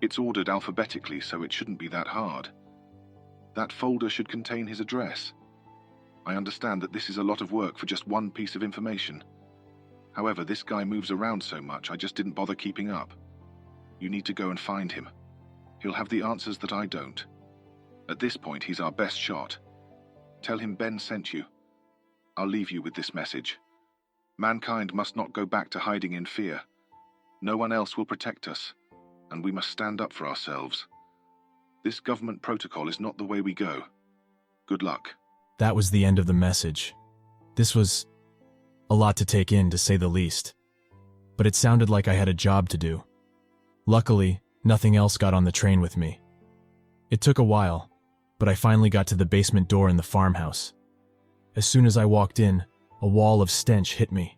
It's ordered alphabetically, so it shouldn't be that hard. That folder should contain his address. I understand that this is a lot of work for just one piece of information. However, this guy moves around so much, I just didn't bother keeping up. You need to go and find him. He'll have the answers that I don't. At this point, he's our best shot. Tell him Ben sent you. I'll leave you with this message. Mankind must not go back to hiding in fear. No one else will protect us, and we must stand up for ourselves. This government protocol is not the way we go. Good luck. That was the end of the message. This was a lot to take in, to say the least. But it sounded like I had a job to do. Luckily, nothing else got on the train with me. It took a while, but I finally got to the basement door in the farmhouse. As soon as I walked in, a wall of stench hit me.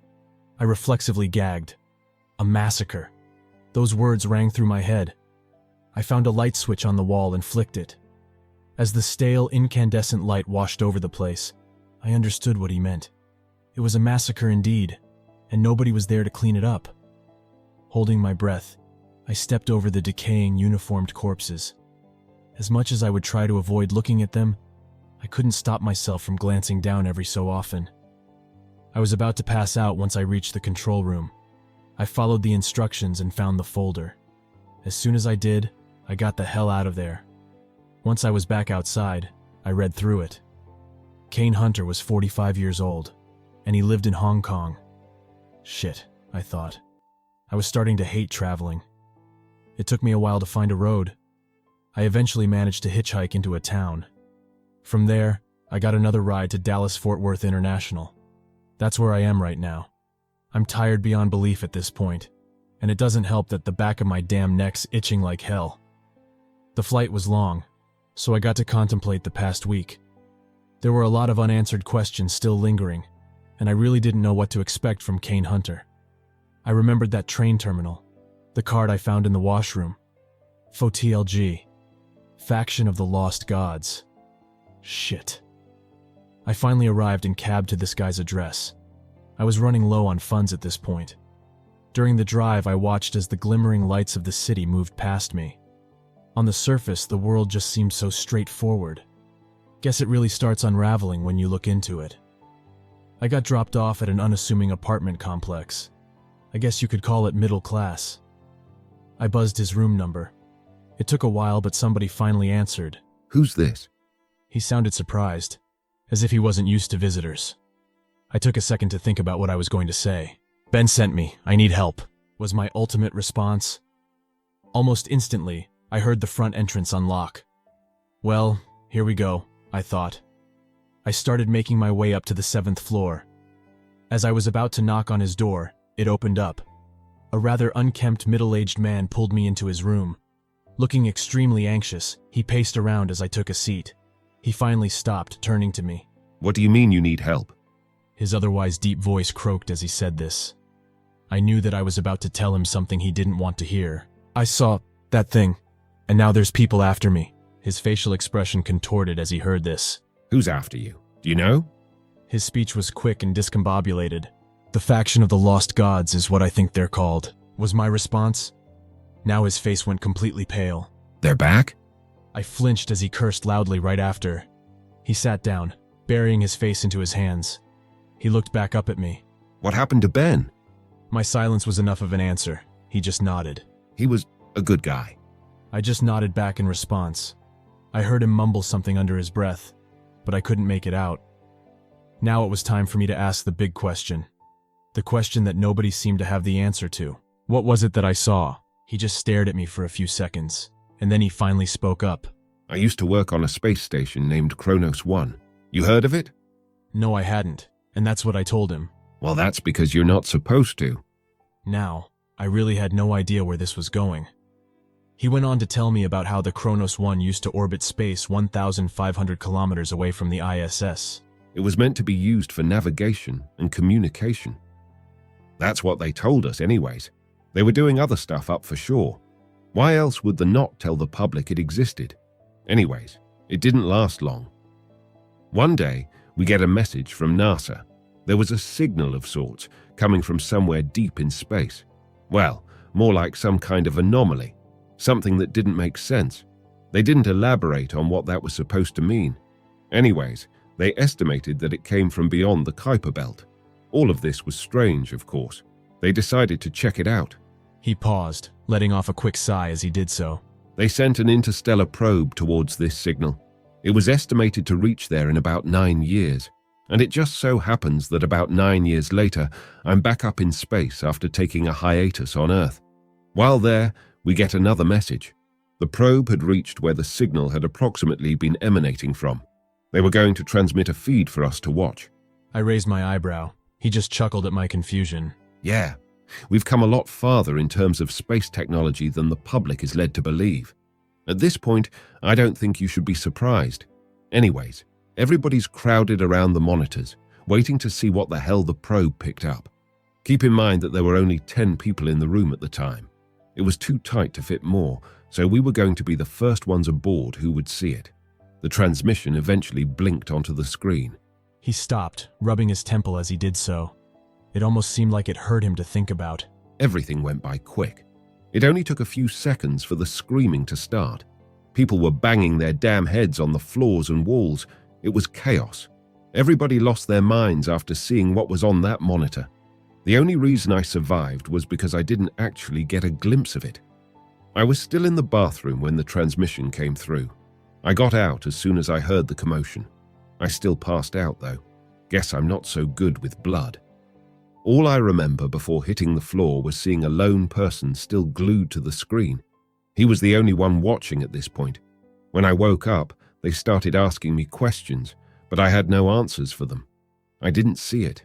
I reflexively gagged. A massacre. Those words rang through my head. I found a light switch on the wall and flicked it. As the stale, incandescent light washed over the place, I understood what he meant. It was a massacre indeed, and nobody was there to clean it up. Holding my breath, I stepped over the decaying, uniformed corpses. As much as I would try to avoid looking at them, I couldn't stop myself from glancing down every so often. I was about to pass out once I reached the control room. I followed the instructions and found the folder. As soon as I did, I got the hell out of there. Once I was back outside, I read through it. Kane Hunter was 45 years old, and he lived in Hong Kong. Shit, I thought. I was starting to hate traveling. It took me a while to find a road. I eventually managed to hitchhike into a town. From there, I got another ride to Dallas-Fort Worth International. That's where I am right now. I'm tired beyond belief at this point, and it doesn't help that the back of my damn neck's itching like hell. The flight was long, so I got to contemplate the past week. There were a lot of unanswered questions still lingering, and I really didn't know what to expect from Kane Hunter. I remembered that train terminal, the card I found in the washroom. FOTLG. Faction of the Lost Gods. Shit. I finally arrived and cabbed to this guy's address. I was running low on funds at this point. During the drive, I watched as the glimmering lights of the city moved past me. On the surface, the world just seemed so straightforward. Guess it really starts unraveling when you look into it. I got dropped off at an unassuming apartment complex. I guess you could call it middle class. I buzzed his room number. It took a while, but somebody finally answered. Who's this? He sounded surprised, as if he wasn't used to visitors. I took a second to think about what I was going to say. Ben sent me. I need help, was my ultimate response. Almost instantly, I heard the front entrance unlock. Well, here we go, I thought. I started making my way up to the 7th floor. As I was about to knock on his door, it opened up. A rather unkempt middle-aged man pulled me into his room. Looking extremely anxious, he paced around as I took a seat. He finally stopped, turning to me. What do you mean you need help? His otherwise deep voice croaked as he said this. I knew that I was about to tell him something he didn't want to hear. I saw that thing, and now there's people after me. His facial expression contorted as he heard this. Who's after you? Do you know? His speech was quick and discombobulated. The faction of the Lost Gods is what I think they're called, was my response. Now his face went completely pale. They're back? I flinched as he cursed loudly right after. He sat down, burying his face into his hands. He looked back up at me. What happened to Ben? My silence was enough of an answer. He just nodded. He was a good guy. I just nodded back in response. I heard him mumble something under his breath, but I couldn't make it out. Now it was time for me to ask the big question. The question that nobody seemed to have the answer to. What was it that I saw? He just stared at me for a few seconds, and then he finally spoke up. I used to work on a space station named Kronos 1. You heard of it? No, I hadn't, and that's what I told him. Well, that's because you're not supposed to. Now, I really had no idea where this was going. He went on to tell me about how the Kronos 1 used to orbit space 1,500 kilometers away from the ISS. It was meant to be used for navigation and communication. That's what they told us anyways. They were doing other stuff up for sure. Why else would they not tell the public it existed? Anyways, it didn't last long. One day, we get a message from NASA. There was a signal of sorts coming from somewhere deep in space. Well, more like some kind of anomaly, something that didn't make sense. They didn't elaborate on what that was supposed to mean. Anyways, they estimated that it came from beyond the Kuiper belt. All of this was strange, of course. They decided to check it out. He paused, letting off a quick sigh as he did so. They sent an interstellar probe towards this signal. It was estimated to reach there in about 9 years. And it just so happens that about 9 years later, I'm back up in space after taking a hiatus on Earth. While there, we get another message. The probe had reached where the signal had approximately been emanating from. They were going to transmit a feed for us to watch. I raised my eyebrow. He just chuckled at my confusion. Yeah, we've come a lot farther in terms of space technology than the public is led to believe. At this point, I don't think you should be surprised. Anyways, everybody's crowded around the monitors, waiting to see what the hell the probe picked up. Keep in mind that there were only 10 people in the room at the time. It was too tight to fit more, so we were going to be the first ones aboard who would see it. The transmission eventually blinked onto the screen. He stopped, rubbing his temple as he did so. It almost seemed like it hurt him to think about. Everything went by quick. It only took a few seconds for the screaming to start. People were banging their damn heads on the floors and walls. It was chaos. Everybody lost their minds after seeing what was on that monitor. The only reason I survived was because I didn't actually get a glimpse of it. I was still in the bathroom when the transmission came through. I got out as soon as I heard the commotion. I still passed out though. Guess I'm not so good with blood. All I remember before hitting the floor was seeing a lone person still glued to the screen. He was the only one watching at this point. When I woke up, they started asking me questions, but I had no answers for them. I didn't see it.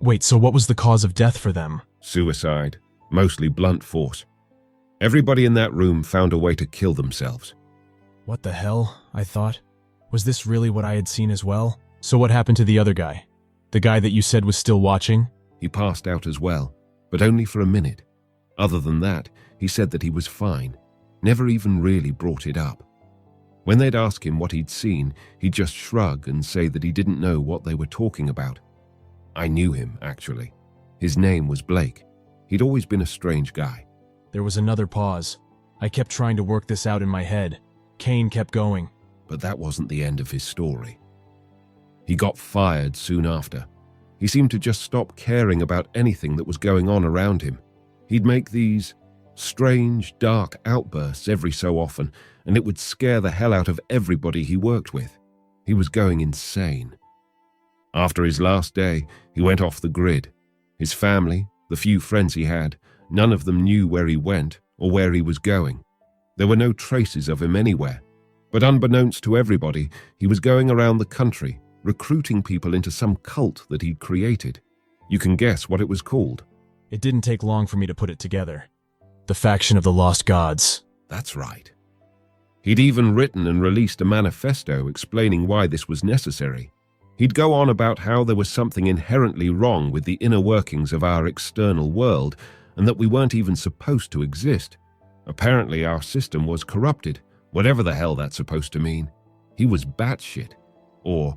Wait, so what was the cause of death for them? Suicide, mostly blunt force. Everybody in that room found a way to kill themselves. What the hell, I thought. Was this really what I had seen as well? So what happened to the other guy? The guy that you said was still watching? He passed out as well, but only for a minute. Other than that, he said that he was fine, never even really brought it up. When they'd ask him what he'd seen, he'd just shrug and say that he didn't know what they were talking about. I knew him, actually. His name was Blake. He'd always been a strange guy. There was another pause. I kept trying to work this out in my head. Kane kept going. But that wasn't the end of his story. He got fired soon after. He seemed to just stop caring about anything that was going on around him. He'd make these strange, dark outbursts every so often, and it would scare the hell out of everybody he worked with. He was going insane. After his last day, he went off the grid. His family, the few friends he had, none of them knew where he went or where he was going. There were no traces of him anywhere. But unbeknownst to everybody, he was going around the country, recruiting people into some cult that he'd created. You can guess what it was called. It didn't take long for me to put it together. The faction of the Lost Gods. That's right. He'd even written and released a manifesto explaining why this was necessary. He'd go on about how there was something inherently wrong with the inner workings of our external world and that we weren't even supposed to exist. Apparently our system was corrupted, whatever the hell that's supposed to mean. He was batshit. Or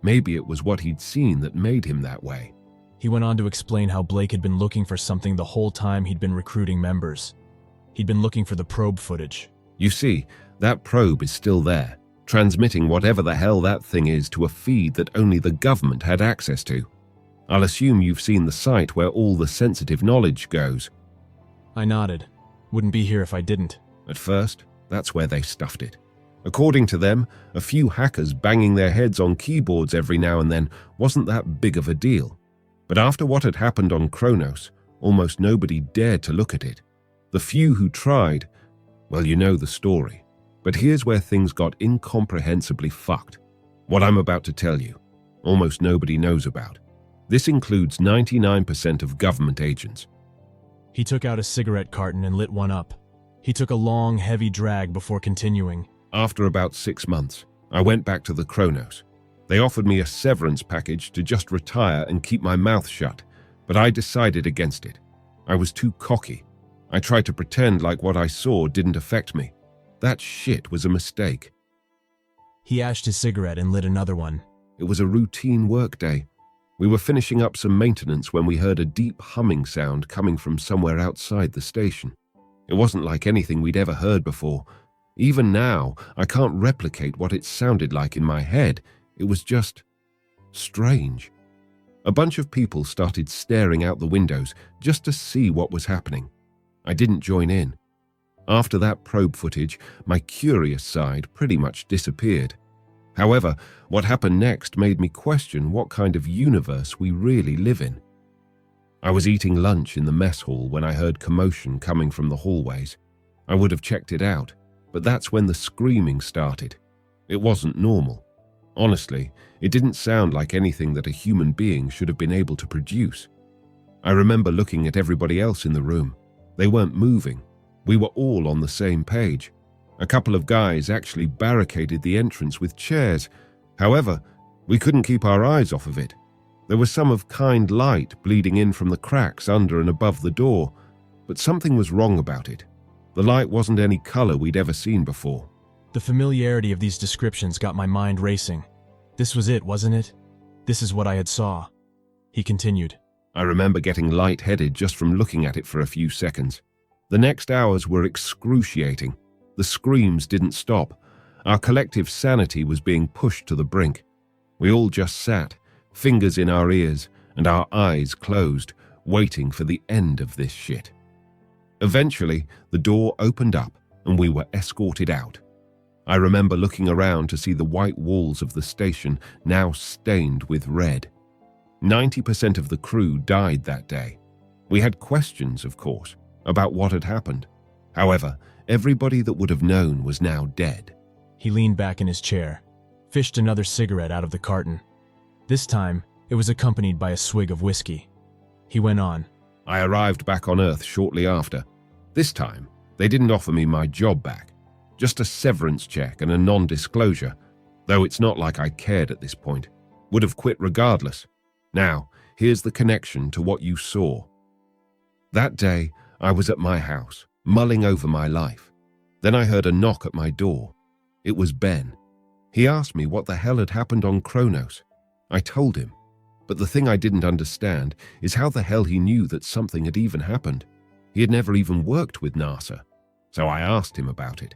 maybe it was what he'd seen that made him that way. He went on to explain how Blake had been looking for something the whole time he'd been recruiting members. He'd been looking for the probe footage. You see, that probe is still there, transmitting whatever the hell that thing is to a feed that only the government had access to. I'll assume you've seen the site where all the sensitive knowledge goes. I nodded. Wouldn't be here if I didn't. At first, that's where they stuffed it. According to them, a few hackers banging their heads on keyboards every now and then wasn't that big of a deal. But after what had happened on Kronos, almost nobody dared to look at it. The few who tried, well, you know the story. But here's where things got incomprehensibly fucked. What I'm about to tell you, almost nobody knows about. This includes 99% of government agents. He took out a cigarette carton and lit one up. He took a long, heavy drag before continuing. After about 6 months, I went back to the Kronos. They offered me a severance package to just retire and keep my mouth shut, but I decided against it. I was too cocky. I tried to pretend like what I saw didn't affect me. That shit was a mistake. He ashed his cigarette and lit another one. It was a routine workday. We were finishing up some maintenance when we heard a deep humming sound coming from somewhere outside the station. It wasn't like anything we'd ever heard before. Even now, I can't replicate what it sounded like in my head. It was just strange. A bunch of people started staring out the windows just to see what was happening. I didn't join in. After that probe footage, my curious side pretty much disappeared. However, what happened next made me question what kind of universe we really live in. I was eating lunch in the mess hall when I heard commotion coming from the hallways. I would have checked it out, but that's when the screaming started. It wasn't normal. Honestly, it didn't sound like anything that a human being should have been able to produce. I remember looking at everybody else in the room. They weren't moving. We were all on the same page. A couple of guys actually barricaded the entrance with chairs. However, we couldn't keep our eyes off of it. There was some of kind light bleeding in from the cracks under and above the door, but something was wrong about it. The light wasn't any color we'd ever seen before. The familiarity of these descriptions got my mind racing. This was it, wasn't it? This is what I had saw. He continued. I remember getting lightheaded just from looking at it for a few seconds. The next hours were excruciating. The screams didn't stop. Our collective sanity was being pushed to the brink. We all just sat, fingers in our ears and our eyes closed, waiting for the end of this shit. Eventually, the door opened up and we were escorted out. I remember looking around to see the white walls of the station now stained with red. 90% of the crew died that day. We had questions, of course, about what had happened. However, everybody that would have known was now dead. He leaned back in his chair, fished another cigarette out of the carton. This time, it was accompanied by a swig of whiskey. He went on. I arrived back on Earth shortly after. This time, they didn't offer me my job back. Just a severance check and a non-disclosure, though it's not like I cared at this point. Would have quit regardless. Now, here's the connection to what you saw. That day, I was at my house, mulling over my life. Then I heard a knock at my door. It was Ben. He asked me what the hell had happened on Kronos. I told him, but the thing I didn't understand is how the hell he knew that something had even happened. He had never even worked with NASA, so I asked him about it.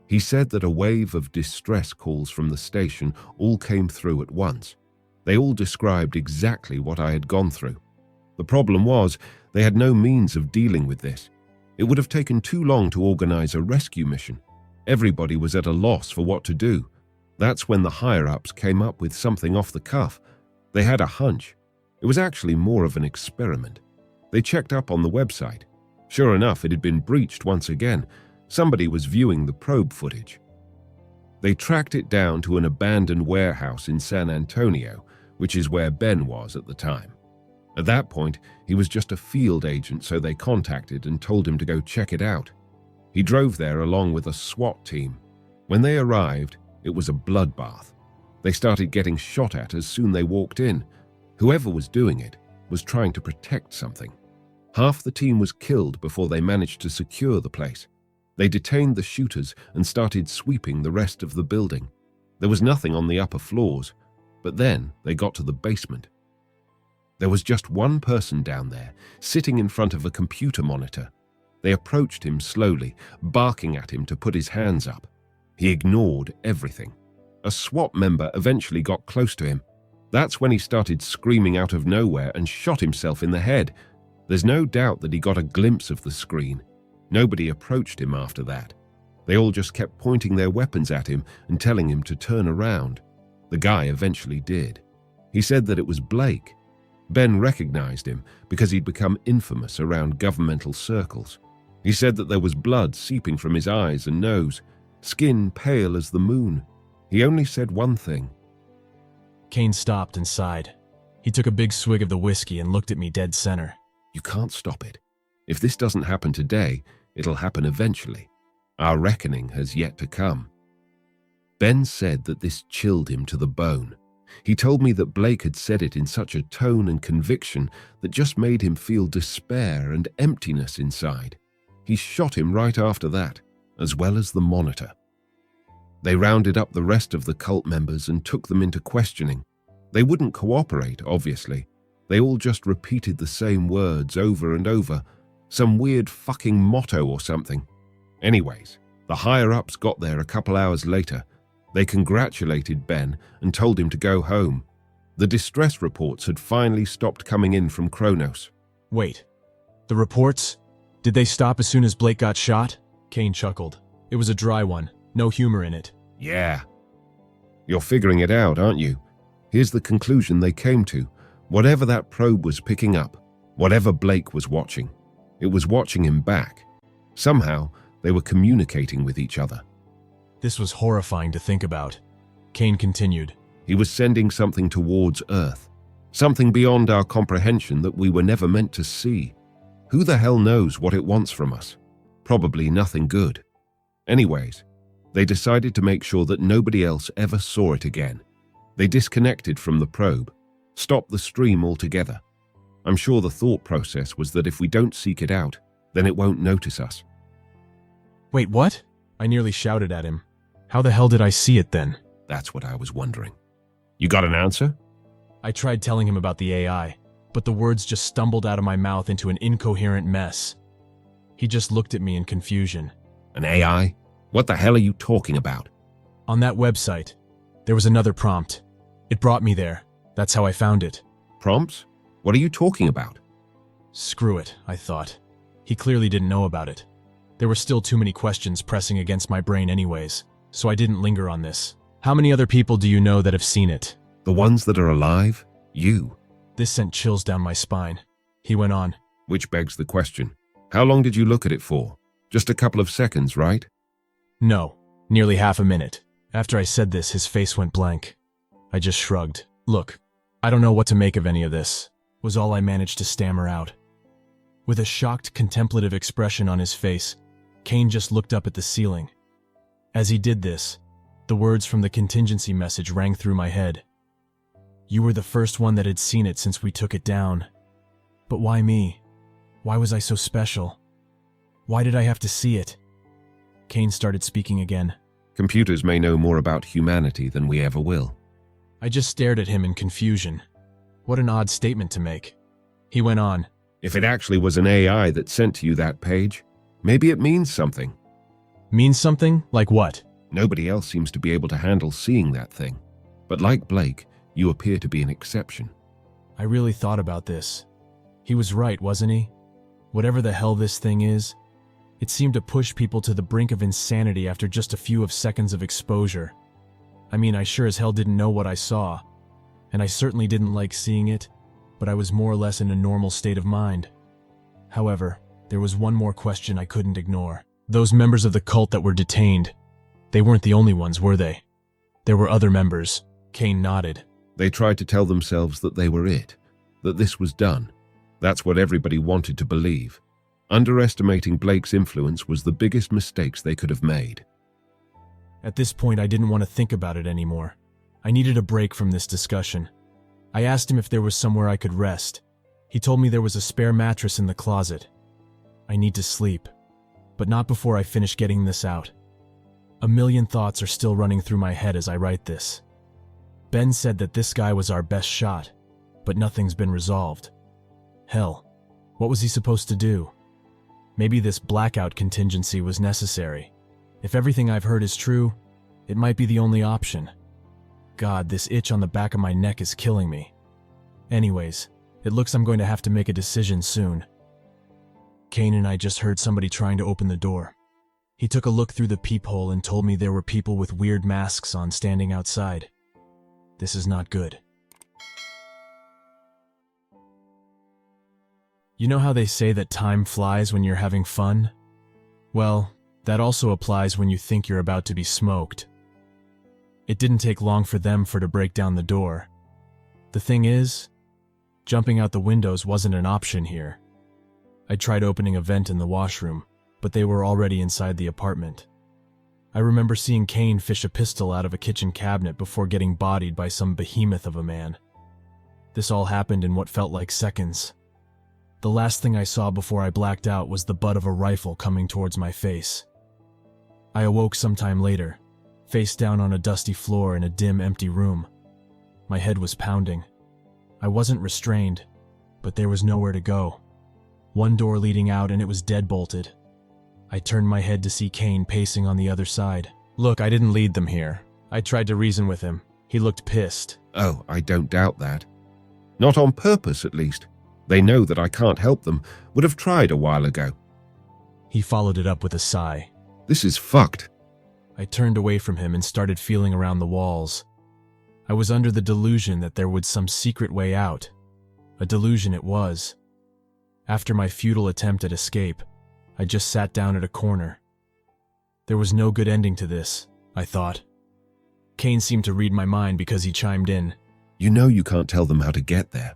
He said that a wave of distress calls from the station all came through at once. They all described exactly what I had gone through. The problem was, they had no means of dealing with this. It would have taken too long to organize a rescue mission. Everybody was at a loss for what to do. That's when the higher-ups came up with something off the cuff. They had a hunch. It was actually more of an experiment. They checked up on the website. Sure enough, it had been breached once again. Somebody was viewing the probe footage. They tracked it down to an abandoned warehouse in San Antonio, which is where Ben was at the time. At that point, he was just a field agent, so they contacted and told him to go check it out. He drove there along with a SWAT team. When they arrived, it was a bloodbath. They started getting shot at as soon they walked in. Whoever was doing it was trying to protect something. Half the team was killed before they managed to secure the place. They detained the shooters and started sweeping the rest of the building. There was nothing on the upper floors, but then they got to the basement. There was just one person down there, sitting in front of a computer monitor. They approached him slowly, barking at him to put his hands up. He ignored everything. A SWAT member eventually got close to him. That's when he started screaming out of nowhere and shot himself in the head. There's no doubt that he got a glimpse of the screen. Nobody approached him after that. They all just kept pointing their weapons at him and telling him to turn around. The guy eventually did. He said that it was Blake. Ben recognized him because he'd become infamous around governmental circles. He said that there was blood seeping from his eyes and nose, skin pale as the moon. He only said one thing. Kane stopped and sighed. He took a big swig of the whiskey and looked at me dead center. You can't stop it. If this doesn't happen today, it'll happen eventually. Our reckoning has yet to come. Ben said that this chilled him to the bone. He told me that Blake had said it in such a tone and conviction that just made him feel despair and emptiness inside. He shot him right after that, as well as the monitor. They rounded up the rest of the cult members and took them into questioning. They wouldn't cooperate, obviously. They all just repeated the same words over and over, some weird fucking motto or something. Anyways, the higher-ups got there a couple hours later. They congratulated Ben and told him to go home. The distress reports had finally stopped coming in from Kronos. Wait, the reports? Did they stop as soon as Blake got shot? Kane chuckled. It was a dry one, no humor in it. Yeah. You're figuring it out, aren't you? Here's the conclusion they came to. Whatever that probe was picking up, whatever Blake was watching, it was watching him back. Somehow, they were communicating with each other. This was horrifying to think about. Kane continued. He was sending something towards Earth, something beyond our comprehension that we were never meant to see. Who the hell knows what it wants from us? Probably nothing good. Anyways, they decided to make sure that nobody else ever saw it again. They disconnected from the probe, stopped the stream altogether. I'm sure the thought process was that if we don't seek it out, then it won't notice us. Wait, what? I nearly shouted at him. How the hell did I see it then? That's what I was wondering. You got an answer? I tried telling him about the AI, but the words just stumbled out of my mouth into an incoherent mess. He just looked at me in confusion. An AI? What the hell are you talking about? On that website, there was another prompt. It brought me there. That's how I found it. Prompts? What are you talking about? Screw it, I thought. He clearly didn't know about it. There were still too many questions pressing against my brain anyways, so I didn't linger on this. How many other people do you know that have seen it? The ones that are alive? You. This sent chills down my spine. He went on. Which begs the question. How long did you look at it for? Just a couple of seconds, right? No, nearly half a minute. After I said this, his face went blank. I just shrugged. Look, I don't know what to make of any of this, was all I managed to stammer out. With a shocked, contemplative expression on his face, Kane just looked up at the ceiling. As he did this, the words from the contingency message rang through my head. You were the first one that had seen it since we took it down. But why me? Why was I so special? Why did I have to see it? Kane started speaking again. Computers may know more about humanity than we ever will. I just stared at him in confusion. What an odd statement to make. He went on. If it actually was an AI that sent you that page, maybe it means something. Means something? Like what? Nobody else seems to be able to handle seeing that thing. But like Blake, you appear to be an exception. I really thought about this. He was right, wasn't he? Whatever the hell this thing is, it seemed to push people to the brink of insanity after just a few seconds of exposure. I mean, I sure as hell didn't know what I saw, and I certainly didn't like seeing it, but I was more or less in a normal state of mind. However, there was one more question I couldn't ignore. Those members of the cult that were detained, they weren't the only ones, were they? There were other members. Kane nodded. They tried to tell themselves that they were it, that this was done. That's what everybody wanted to believe. Underestimating Blake's influence was the biggest mistakes they could have made. At this point, I didn't want to think about it anymore. I needed a break from this discussion. I asked him if there was somewhere I could rest. He told me there was a spare mattress in the closet. I need to sleep, but not before I finish getting this out. A million thoughts are still running through my head as I write this. Ben said that this guy was our best shot, but nothing's been resolved. Hell, what was he supposed to do? Maybe this blackout contingency was necessary. If everything I've heard is true, it might be the only option. God, this itch on the back of my neck is killing me. Anyways, it looks I'm going to have to make a decision soon. Kane and I just heard somebody trying to open the door. He took a look through the peephole and told me there were people with weird masks on standing outside. This is not good. You know how they say that time flies when you're having fun? Well, that also applies when you think you're about to be smoked. It didn't take long for them to break down the door. The thing is, jumping out the windows wasn't an option here. I tried opening a vent in the washroom, but they were already inside the apartment. I remember seeing Kane fish a pistol out of a kitchen cabinet before getting bodied by some behemoth of a man. This all happened in what felt like seconds. The last thing I saw before I blacked out was the butt of a rifle coming towards my face. I awoke sometime later, face down on a dusty floor in a dim, empty room. My head was pounding. I wasn't restrained, but there was nowhere to go. One door leading out and it was dead-bolted. I turned my head to see Kane pacing on the other side. Look, I didn't lead them here. I tried to reason with him. He looked pissed. Oh, I don't doubt that. Not on purpose, at least. They know that I can't help them. Would have tried a while ago. He followed it up with a sigh. This is fucked. I turned away from him and started feeling around the walls. I was under the delusion that there was some secret way out. A delusion it was. After my futile attempt at escape, I just sat down at a corner. There was no good ending to this, I thought. Kane seemed to read my mind because he chimed in. You know you can't tell them how to get there.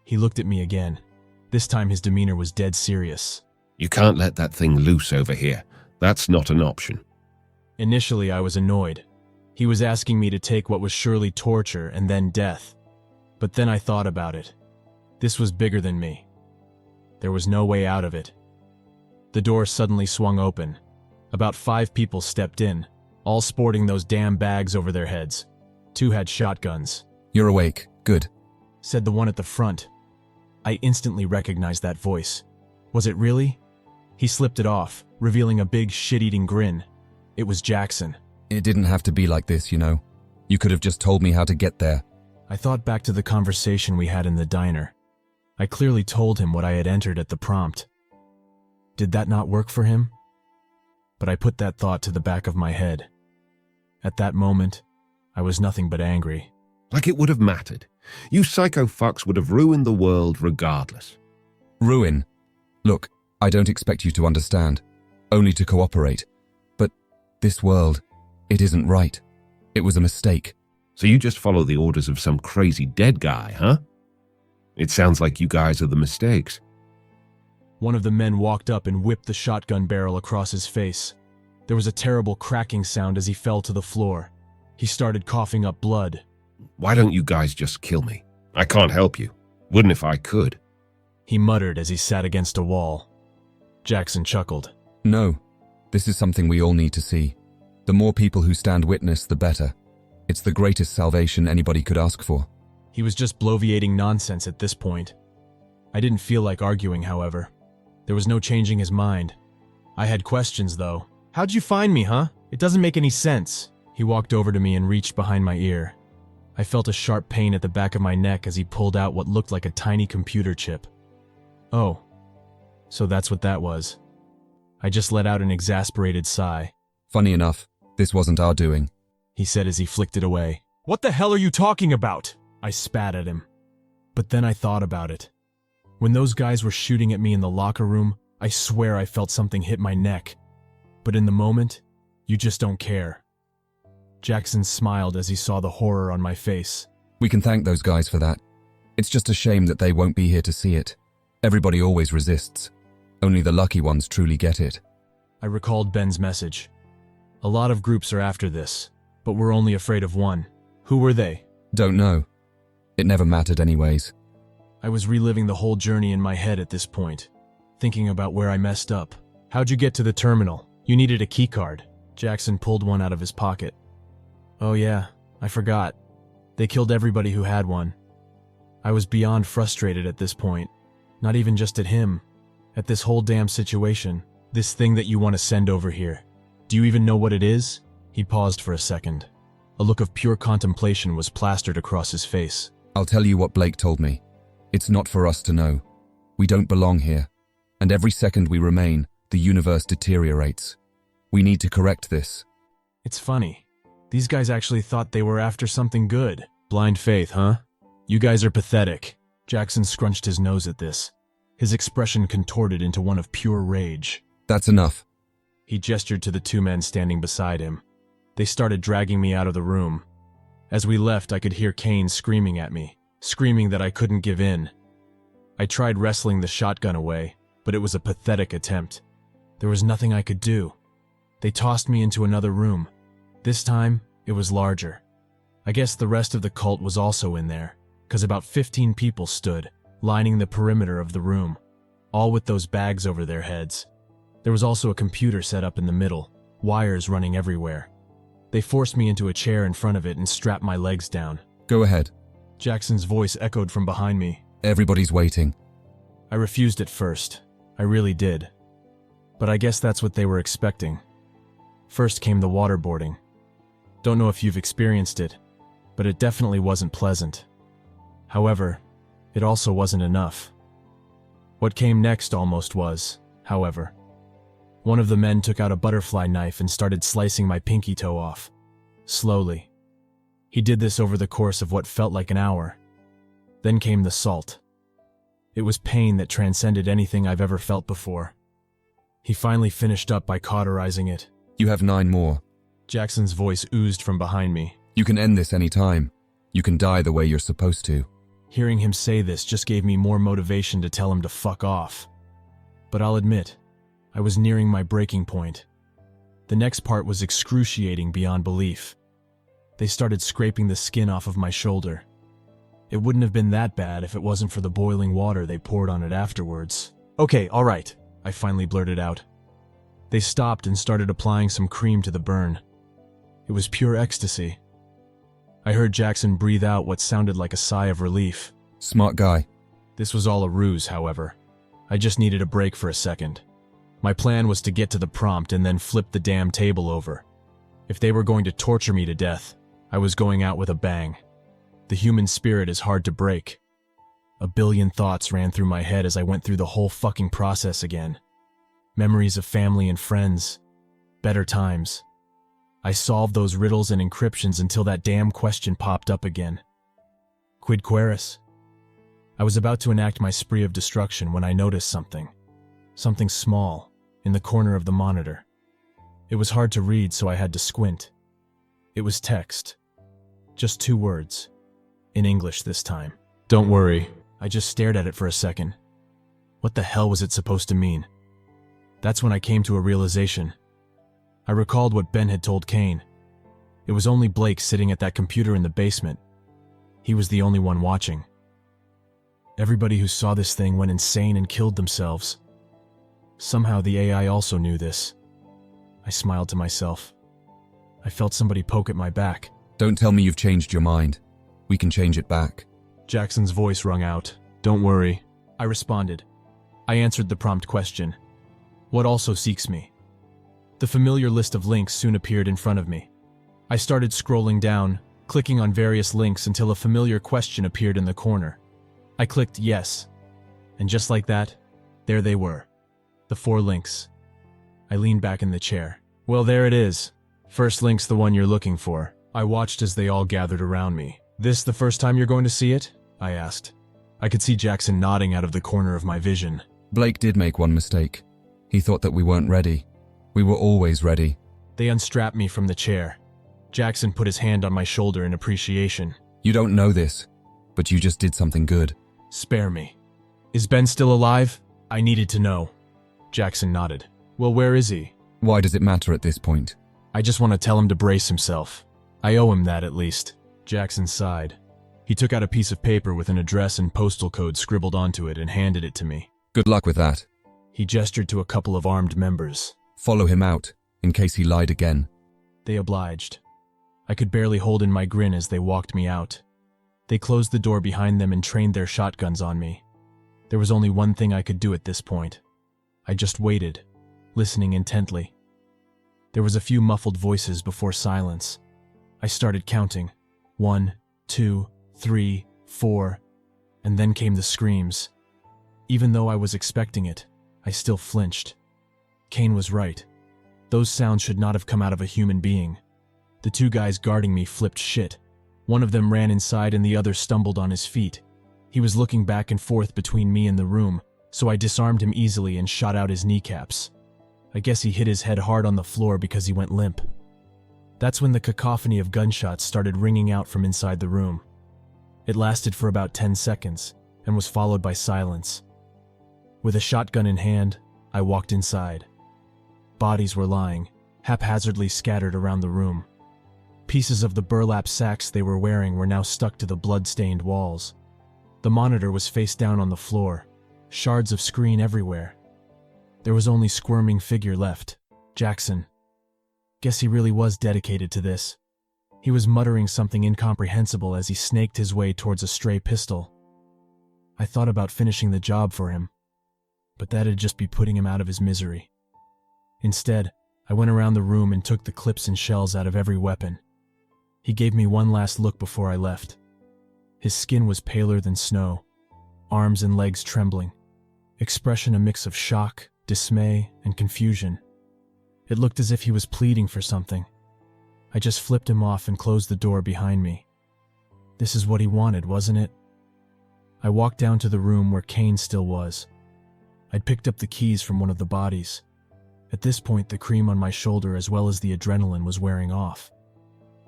He looked at me again. This time his demeanor was dead serious. You can't let that thing loose over here. That's not an option. Initially, I was annoyed. He was asking me to take what was surely torture and then death. But then I thought about it. This was bigger than me. There was no way out of it. The door suddenly swung open. About 5 people stepped in, all sporting those damn bags over their heads. 2 had shotguns. You're awake. Good. Said the one at the front. I instantly recognized that voice. Was it really? He slipped it off, revealing a big shit-eating grin. It was Jackson. It didn't have to be like this, you know. You could have just told me how to get there. I thought back to the conversation we had in the diner. I clearly told him what I had entered at the prompt. Did that not work for him? But I put that thought to the back of my head. At that moment, I was nothing but angry. Like it would have mattered. You psycho fucks would have ruined the world regardless. Ruin? Look, I don't expect you to understand. Only to cooperate. But this world, it isn't right. It was a mistake. So you just follow the orders of some crazy dead guy, huh? It sounds like you guys are the mistakes. One of the men walked up and whipped the shotgun barrel across his face. There was a terrible cracking sound as he fell to the floor. He started coughing up blood. Why don't you guys just kill me? I can't help you. Wouldn't if I could. He muttered as he sat against a wall. Jackson chuckled. No, this is something we all need to see. The more people who stand witness, the better. It's the greatest salvation anybody could ask for. He was just bloviating nonsense at this point. I didn't feel like arguing, however. There was no changing his mind. I had questions, though. How'd you find me, huh? It doesn't make any sense. He walked over to me and reached behind my ear. I felt a sharp pain at the back of my neck as he pulled out what looked like a tiny computer chip. Oh, so that's what that was. I just let out an exasperated sigh. Funny enough, this wasn't our doing, he said as he flicked it away. What the hell are you talking about? I spat at him. But then I thought about it. When those guys were shooting at me in the locker room, I swear I felt something hit my neck. But in the moment, you just don't care. Jackson smiled as he saw the horror on my face. We can thank those guys for that. It's just a shame that they won't be here to see it. Everybody always resists. Only the lucky ones truly get it. I recalled Ben's message. A lot of groups are after this, but we're only afraid of one. Who were they? Don't know. It never mattered anyways. I was reliving the whole journey in my head at this point, thinking about where I messed up. How'd you get to the terminal? You needed a keycard. Jackson pulled one out of his pocket. Oh yeah, I forgot. They killed everybody who had one. I was beyond frustrated at this point. Not even just at him. At this whole damn situation. This thing that you want to send over here. Do you even know what it is? He paused for a second. A look of pure contemplation was plastered across his face. I'll tell you what Blake told me. It's not for us to know. We don't belong here. And every second we remain, the universe deteriorates. We need to correct this. It's funny. These guys actually thought they were after something good. Blind faith, huh? You guys are pathetic. Jackson scrunched his nose at this. His expression contorted into one of pure rage. That's enough. He gestured to the 2 men standing beside him. They started dragging me out of the room. As we left, I could hear Kane screaming at me, screaming that I couldn't give in. I tried wrestling the shotgun away, but it was a pathetic attempt. There was nothing I could do. They tossed me into another room. This time, it was larger. I guess the rest of the cult was also in there, because about 15 people stood, lining the perimeter of the room, all with those bags over their heads. There was also a computer set up in the middle, wires running everywhere. They forced me into a chair in front of it and strapped my legs down. Go ahead. Jackson's voice echoed from behind me. Everybody's waiting. I refused at first. I really did. But I guess that's what they were expecting. First came the waterboarding. Don't know if you've experienced it, but it definitely wasn't pleasant. However, it also wasn't enough. What came next almost was, however. One of the men took out a butterfly knife and started slicing my pinky toe off. Slowly. He did this over the course of what felt like an hour. Then came the salt. It was pain that transcended anything I've ever felt before. He finally finished up by cauterizing it. You have 9 more. Jackson's voice oozed from behind me. You can end this any time. You can die the way you're supposed to. Hearing him say this just gave me more motivation to tell him to fuck off. But I'll admit, I was nearing my breaking point. The next part was excruciating beyond belief. They started scraping the skin off of my shoulder. It wouldn't have been that bad if it wasn't for the boiling water they poured on it afterwards. Okay, all right, I finally blurted out. They stopped and started applying some cream to the burn. It was pure ecstasy. I heard Jackson breathe out what sounded like a sigh of relief. Smart guy. This was all a ruse, however. I just needed a break for a second. My plan was to get to the prompt and then flip the damn table over. If they were going to torture me to death, I was going out with a bang. The human spirit is hard to break. A billion thoughts ran through my head as I went through the whole fucking process again. Memories of family and friends. Better times. I solved those riddles and encryptions until that damn question popped up again. Quid queris? I was about to enact my spree of destruction when I noticed something. Something small, in the corner of the monitor. It was hard to read, so I had to squint. It was text. Just 2 words. In English this time. Don't worry. I just stared at it for a second. What the hell was it supposed to mean? That's when I came to a realization. I recalled what Ben had told Kane. It was only Blake sitting at that computer in the basement. He was the only one watching. Everybody who saw this thing went insane and killed themselves. Somehow the AI also knew this. I smiled to myself. I felt somebody poke at my back. Don't tell me you've changed your mind. We can change it back. Jackson's voice rung out. Don't worry. I responded. I answered the prompt question. What also seeks me? The familiar list of links soon appeared in front of me. I started scrolling down, clicking on various links until a familiar question appeared in the corner. I clicked yes. And just like that, there they were. The 4 links. I leaned back in the chair. Well, there it is. First link's the one you're looking for. I watched as they all gathered around me. This the first time you're going to see it? I asked. I could see Jackson nodding out of the corner of my vision. Blake did make one mistake. He thought that we weren't ready. We were always ready. They unstrapped me from the chair. Jackson put his hand on my shoulder in appreciation. You don't know this, but you just did something good. Spare me. Is Ben still alive? I needed to know. Jackson nodded. Well, where is he? Why does it matter at this point? I just want to tell him to brace himself. I owe him that at least. Jackson sighed. He took out a piece of paper with an address and postal code scribbled onto it and handed it to me. Good luck with that. He gestured to a couple of armed members. Follow him out, in case he lied again. They obliged. I could barely hold in my grin as they walked me out. They closed the door behind them and trained their shotguns on me. There was only one thing I could do at this point. I just waited, listening intently. There was a few muffled voices before silence. I started counting. 1, 2, 3, 4, and then came the screams. Even though I was expecting it, I still flinched. Kane was right. Those sounds should not have come out of a human being. The 2 guys guarding me flipped shit. One of them ran inside and the other stumbled on his feet. He was looking back and forth between me and the room, so I disarmed him easily and shot out his kneecaps. I guess he hit his head hard on the floor because he went limp. That's when the cacophony of gunshots started ringing out from inside the room. It lasted for about 10 seconds and was followed by silence. With a shotgun in hand, I walked inside. Bodies were lying, haphazardly scattered around the room. Pieces of the burlap sacks they were wearing were now stuck to the blood-stained walls. The monitor was face down on the floor, shards of screen everywhere. There was only squirming figure left, Jackson. Guess he really was dedicated to this. He was muttering something incomprehensible as he snaked his way towards a stray pistol. I thought about finishing the job for him, but that'd just be putting him out of his misery. Instead, I went around the room and took the clips and shells out of every weapon. He gave me one last look before I left. His skin was paler than snow, arms and legs trembling, expression a mix of shock, dismay, and confusion. It looked as if he was pleading for something. I just flipped him off and closed the door behind me. This is what he wanted, wasn't it? I walked down to the room where Kane still was. I'd picked up the keys from one of the bodies. At this point, the cream on my shoulder as well as the adrenaline was wearing off.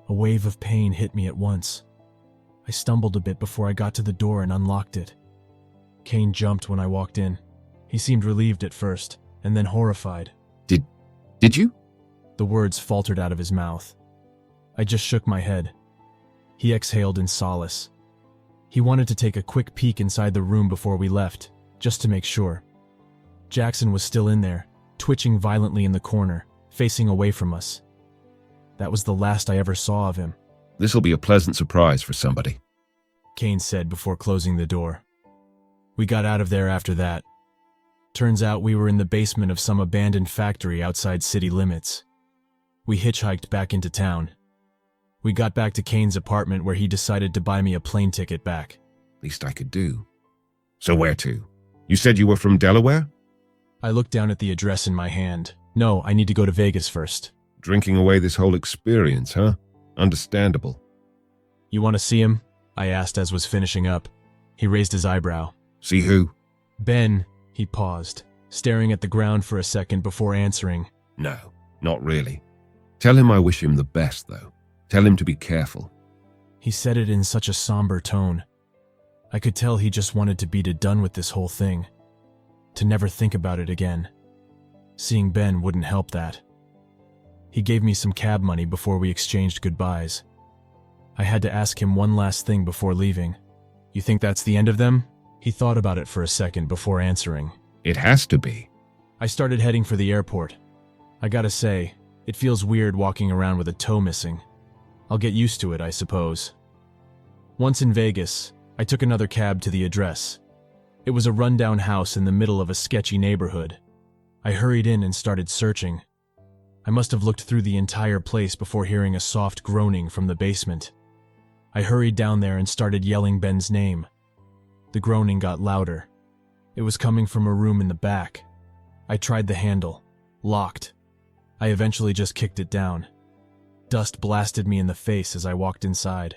A wave of pain hit me at once. I stumbled a bit before I got to the door and unlocked it. Kane jumped when I walked in. He seemed relieved at first, and then horrified. Did you? The words faltered out of his mouth. I just shook my head. He exhaled in solace. He wanted to take a quick peek inside the room before we left, just to make sure. Jackson was still in there, twitching violently in the corner, facing away from us. That was the last I ever saw of him. This'll be a pleasant surprise for somebody, Kane said before closing the door. We got out of there after that. Turns out we were in the basement of some abandoned factory outside city limits. We hitchhiked back into town. We got back to Kane's apartment where he decided to buy me a plane ticket back. Least I could do. So where to? You said you were from Delaware? I looked down at the address in my hand. No, I need to go to Vegas first. Drinking away this whole experience, huh? Understandable. You want to see him? I asked as was finishing up. He raised his eyebrow. See who? Ben. He paused, staring at the ground for a second before answering. No, not really. Tell him I wish him the best, though. Tell him to be careful. He said it in such a somber tone. I could tell he just wanted to be done with this whole thing. To never think about it again. Seeing Ben wouldn't help that. He gave me some cab money before we exchanged goodbyes. I had to ask him one last thing before leaving. You think that's the end of them? He thought about it for a second before answering. It has to be. I started heading for the airport. I gotta say, it feels weird walking around with a toe missing. I'll get used to it, I suppose. Once in Vegas, I took another cab to the address. It was a rundown house in the middle of a sketchy neighborhood. I hurried in and started searching. I must have looked through the entire place before hearing a soft groaning from the basement. I hurried down there and started yelling Ben's name. The groaning got louder. It was coming from a room in the back. I tried the handle. Locked. I eventually just kicked it down. Dust blasted me in the face as I walked inside.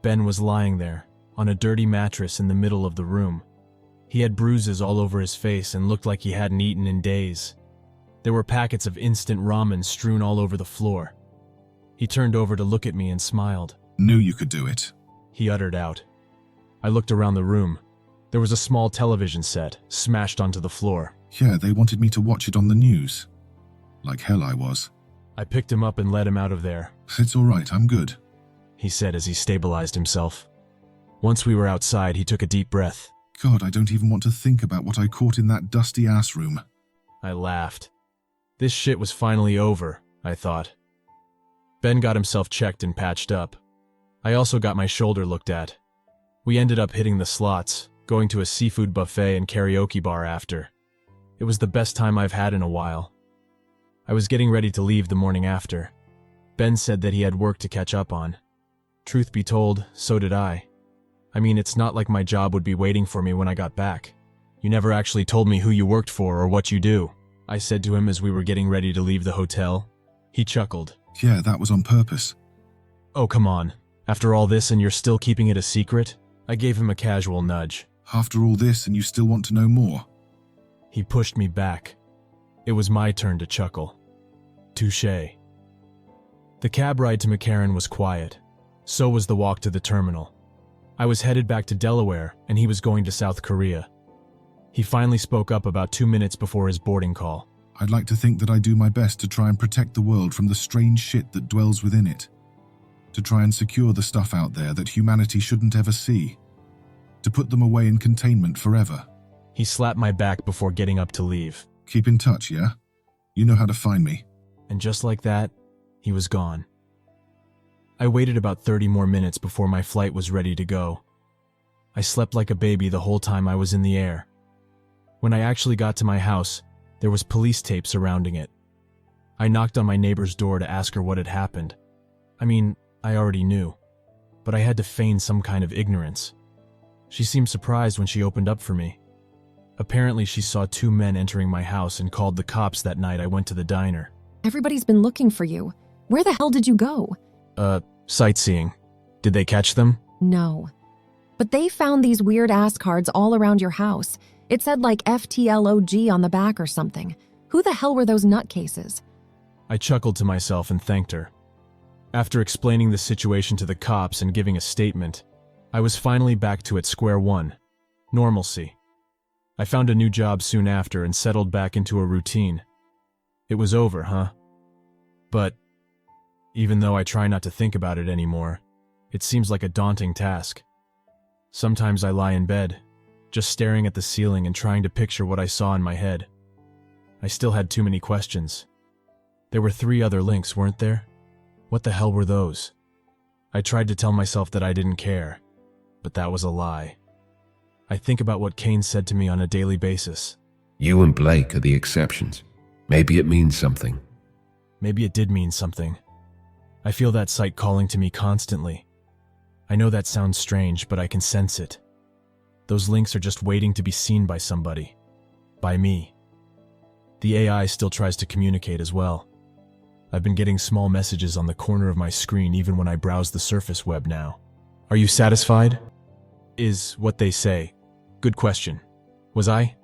Ben was lying there, on a dirty mattress in the middle of the room. He had bruises all over his face and looked like he hadn't eaten in days. There were packets of instant ramen strewn all over the floor. He turned over to look at me and smiled. Knew you could do it. He uttered out. I looked around the room. There was a small television set, smashed onto the floor. Yeah, they wanted me to watch it on the news. Like hell I was. I picked him up and led him out of there. It's all right, I'm good. He said as he stabilized himself. Once we were outside, he took a deep breath. God, I don't even want to think about what I caught in that dusty ass room. I laughed. This shit was finally over, I thought. Ben got himself checked and patched up. I also got my shoulder looked at. We ended up hitting the slots, going to a seafood buffet and karaoke bar after. It was the best time I've had in a while. I was getting ready to leave the morning after. Ben said that he had work to catch up on. Truth be told, so did I. I mean, it's not like my job would be waiting for me when I got back. You never actually told me who you worked for or what you do, I said to him as we were getting ready to leave the hotel. He chuckled. Yeah, that was on purpose. Oh, come on. After all this and you're still keeping it a secret? I gave him a casual nudge. After all this and you still want to know more? He pushed me back. It was my turn to chuckle. Touché. The cab ride to McCarran was quiet. So was the walk to the terminal. I was headed back to Delaware, and he was going to South Korea. He finally spoke up about 2 minutes before his boarding call. I'd like to think that I do my best to try and protect the world from the strange shit that dwells within it. To try and secure the stuff out there that humanity shouldn't ever see. To put them away in containment forever. He slapped my back before getting up to leave. Keep in touch, yeah? You know how to find me. And just like that, he was gone. I waited about 30 more minutes before my flight was ready to go. I slept like a baby the whole time I was in the air. When I actually got to my house, there was police tape surrounding it. I knocked on my neighbor's door to ask her what had happened. I mean, I already knew, but I had to feign some kind of ignorance. She seemed surprised when she opened up for me. Apparently, she saw two men entering my house and called the cops that night I went to the diner. Everybody's been looking for you. Where the hell did you go? Sightseeing. Did they catch them? No. But they found these weird-ass cards all around your house. It said like FTLOG on the back or something. Who the hell were those nutcases? I chuckled to myself and thanked her. After explaining the situation to the cops and giving a statement, I was finally back to square one. Normalcy. I found a new job soon after and settled back into a routine. It was over, huh? But even though I try not to think about it anymore, it seems like a daunting task. Sometimes I lie in bed, just staring at the ceiling and trying to picture what I saw in my head. I still had too many questions. There were 3 other links, weren't there? What the hell were those? I tried to tell myself that I didn't care, but that was a lie. I think about what Kane said to me on a daily basis. You and Blake are the exceptions. Maybe it means something. Maybe it did mean something. I feel that sight calling to me constantly. I know that sounds strange, but I can sense it. Those links are just waiting to be seen by somebody. By me. The AI still tries to communicate as well. I've been getting small messages on the corner of my screen even when I browse the surface web now. Are you satisfied? Is what they say. Good question. Was I?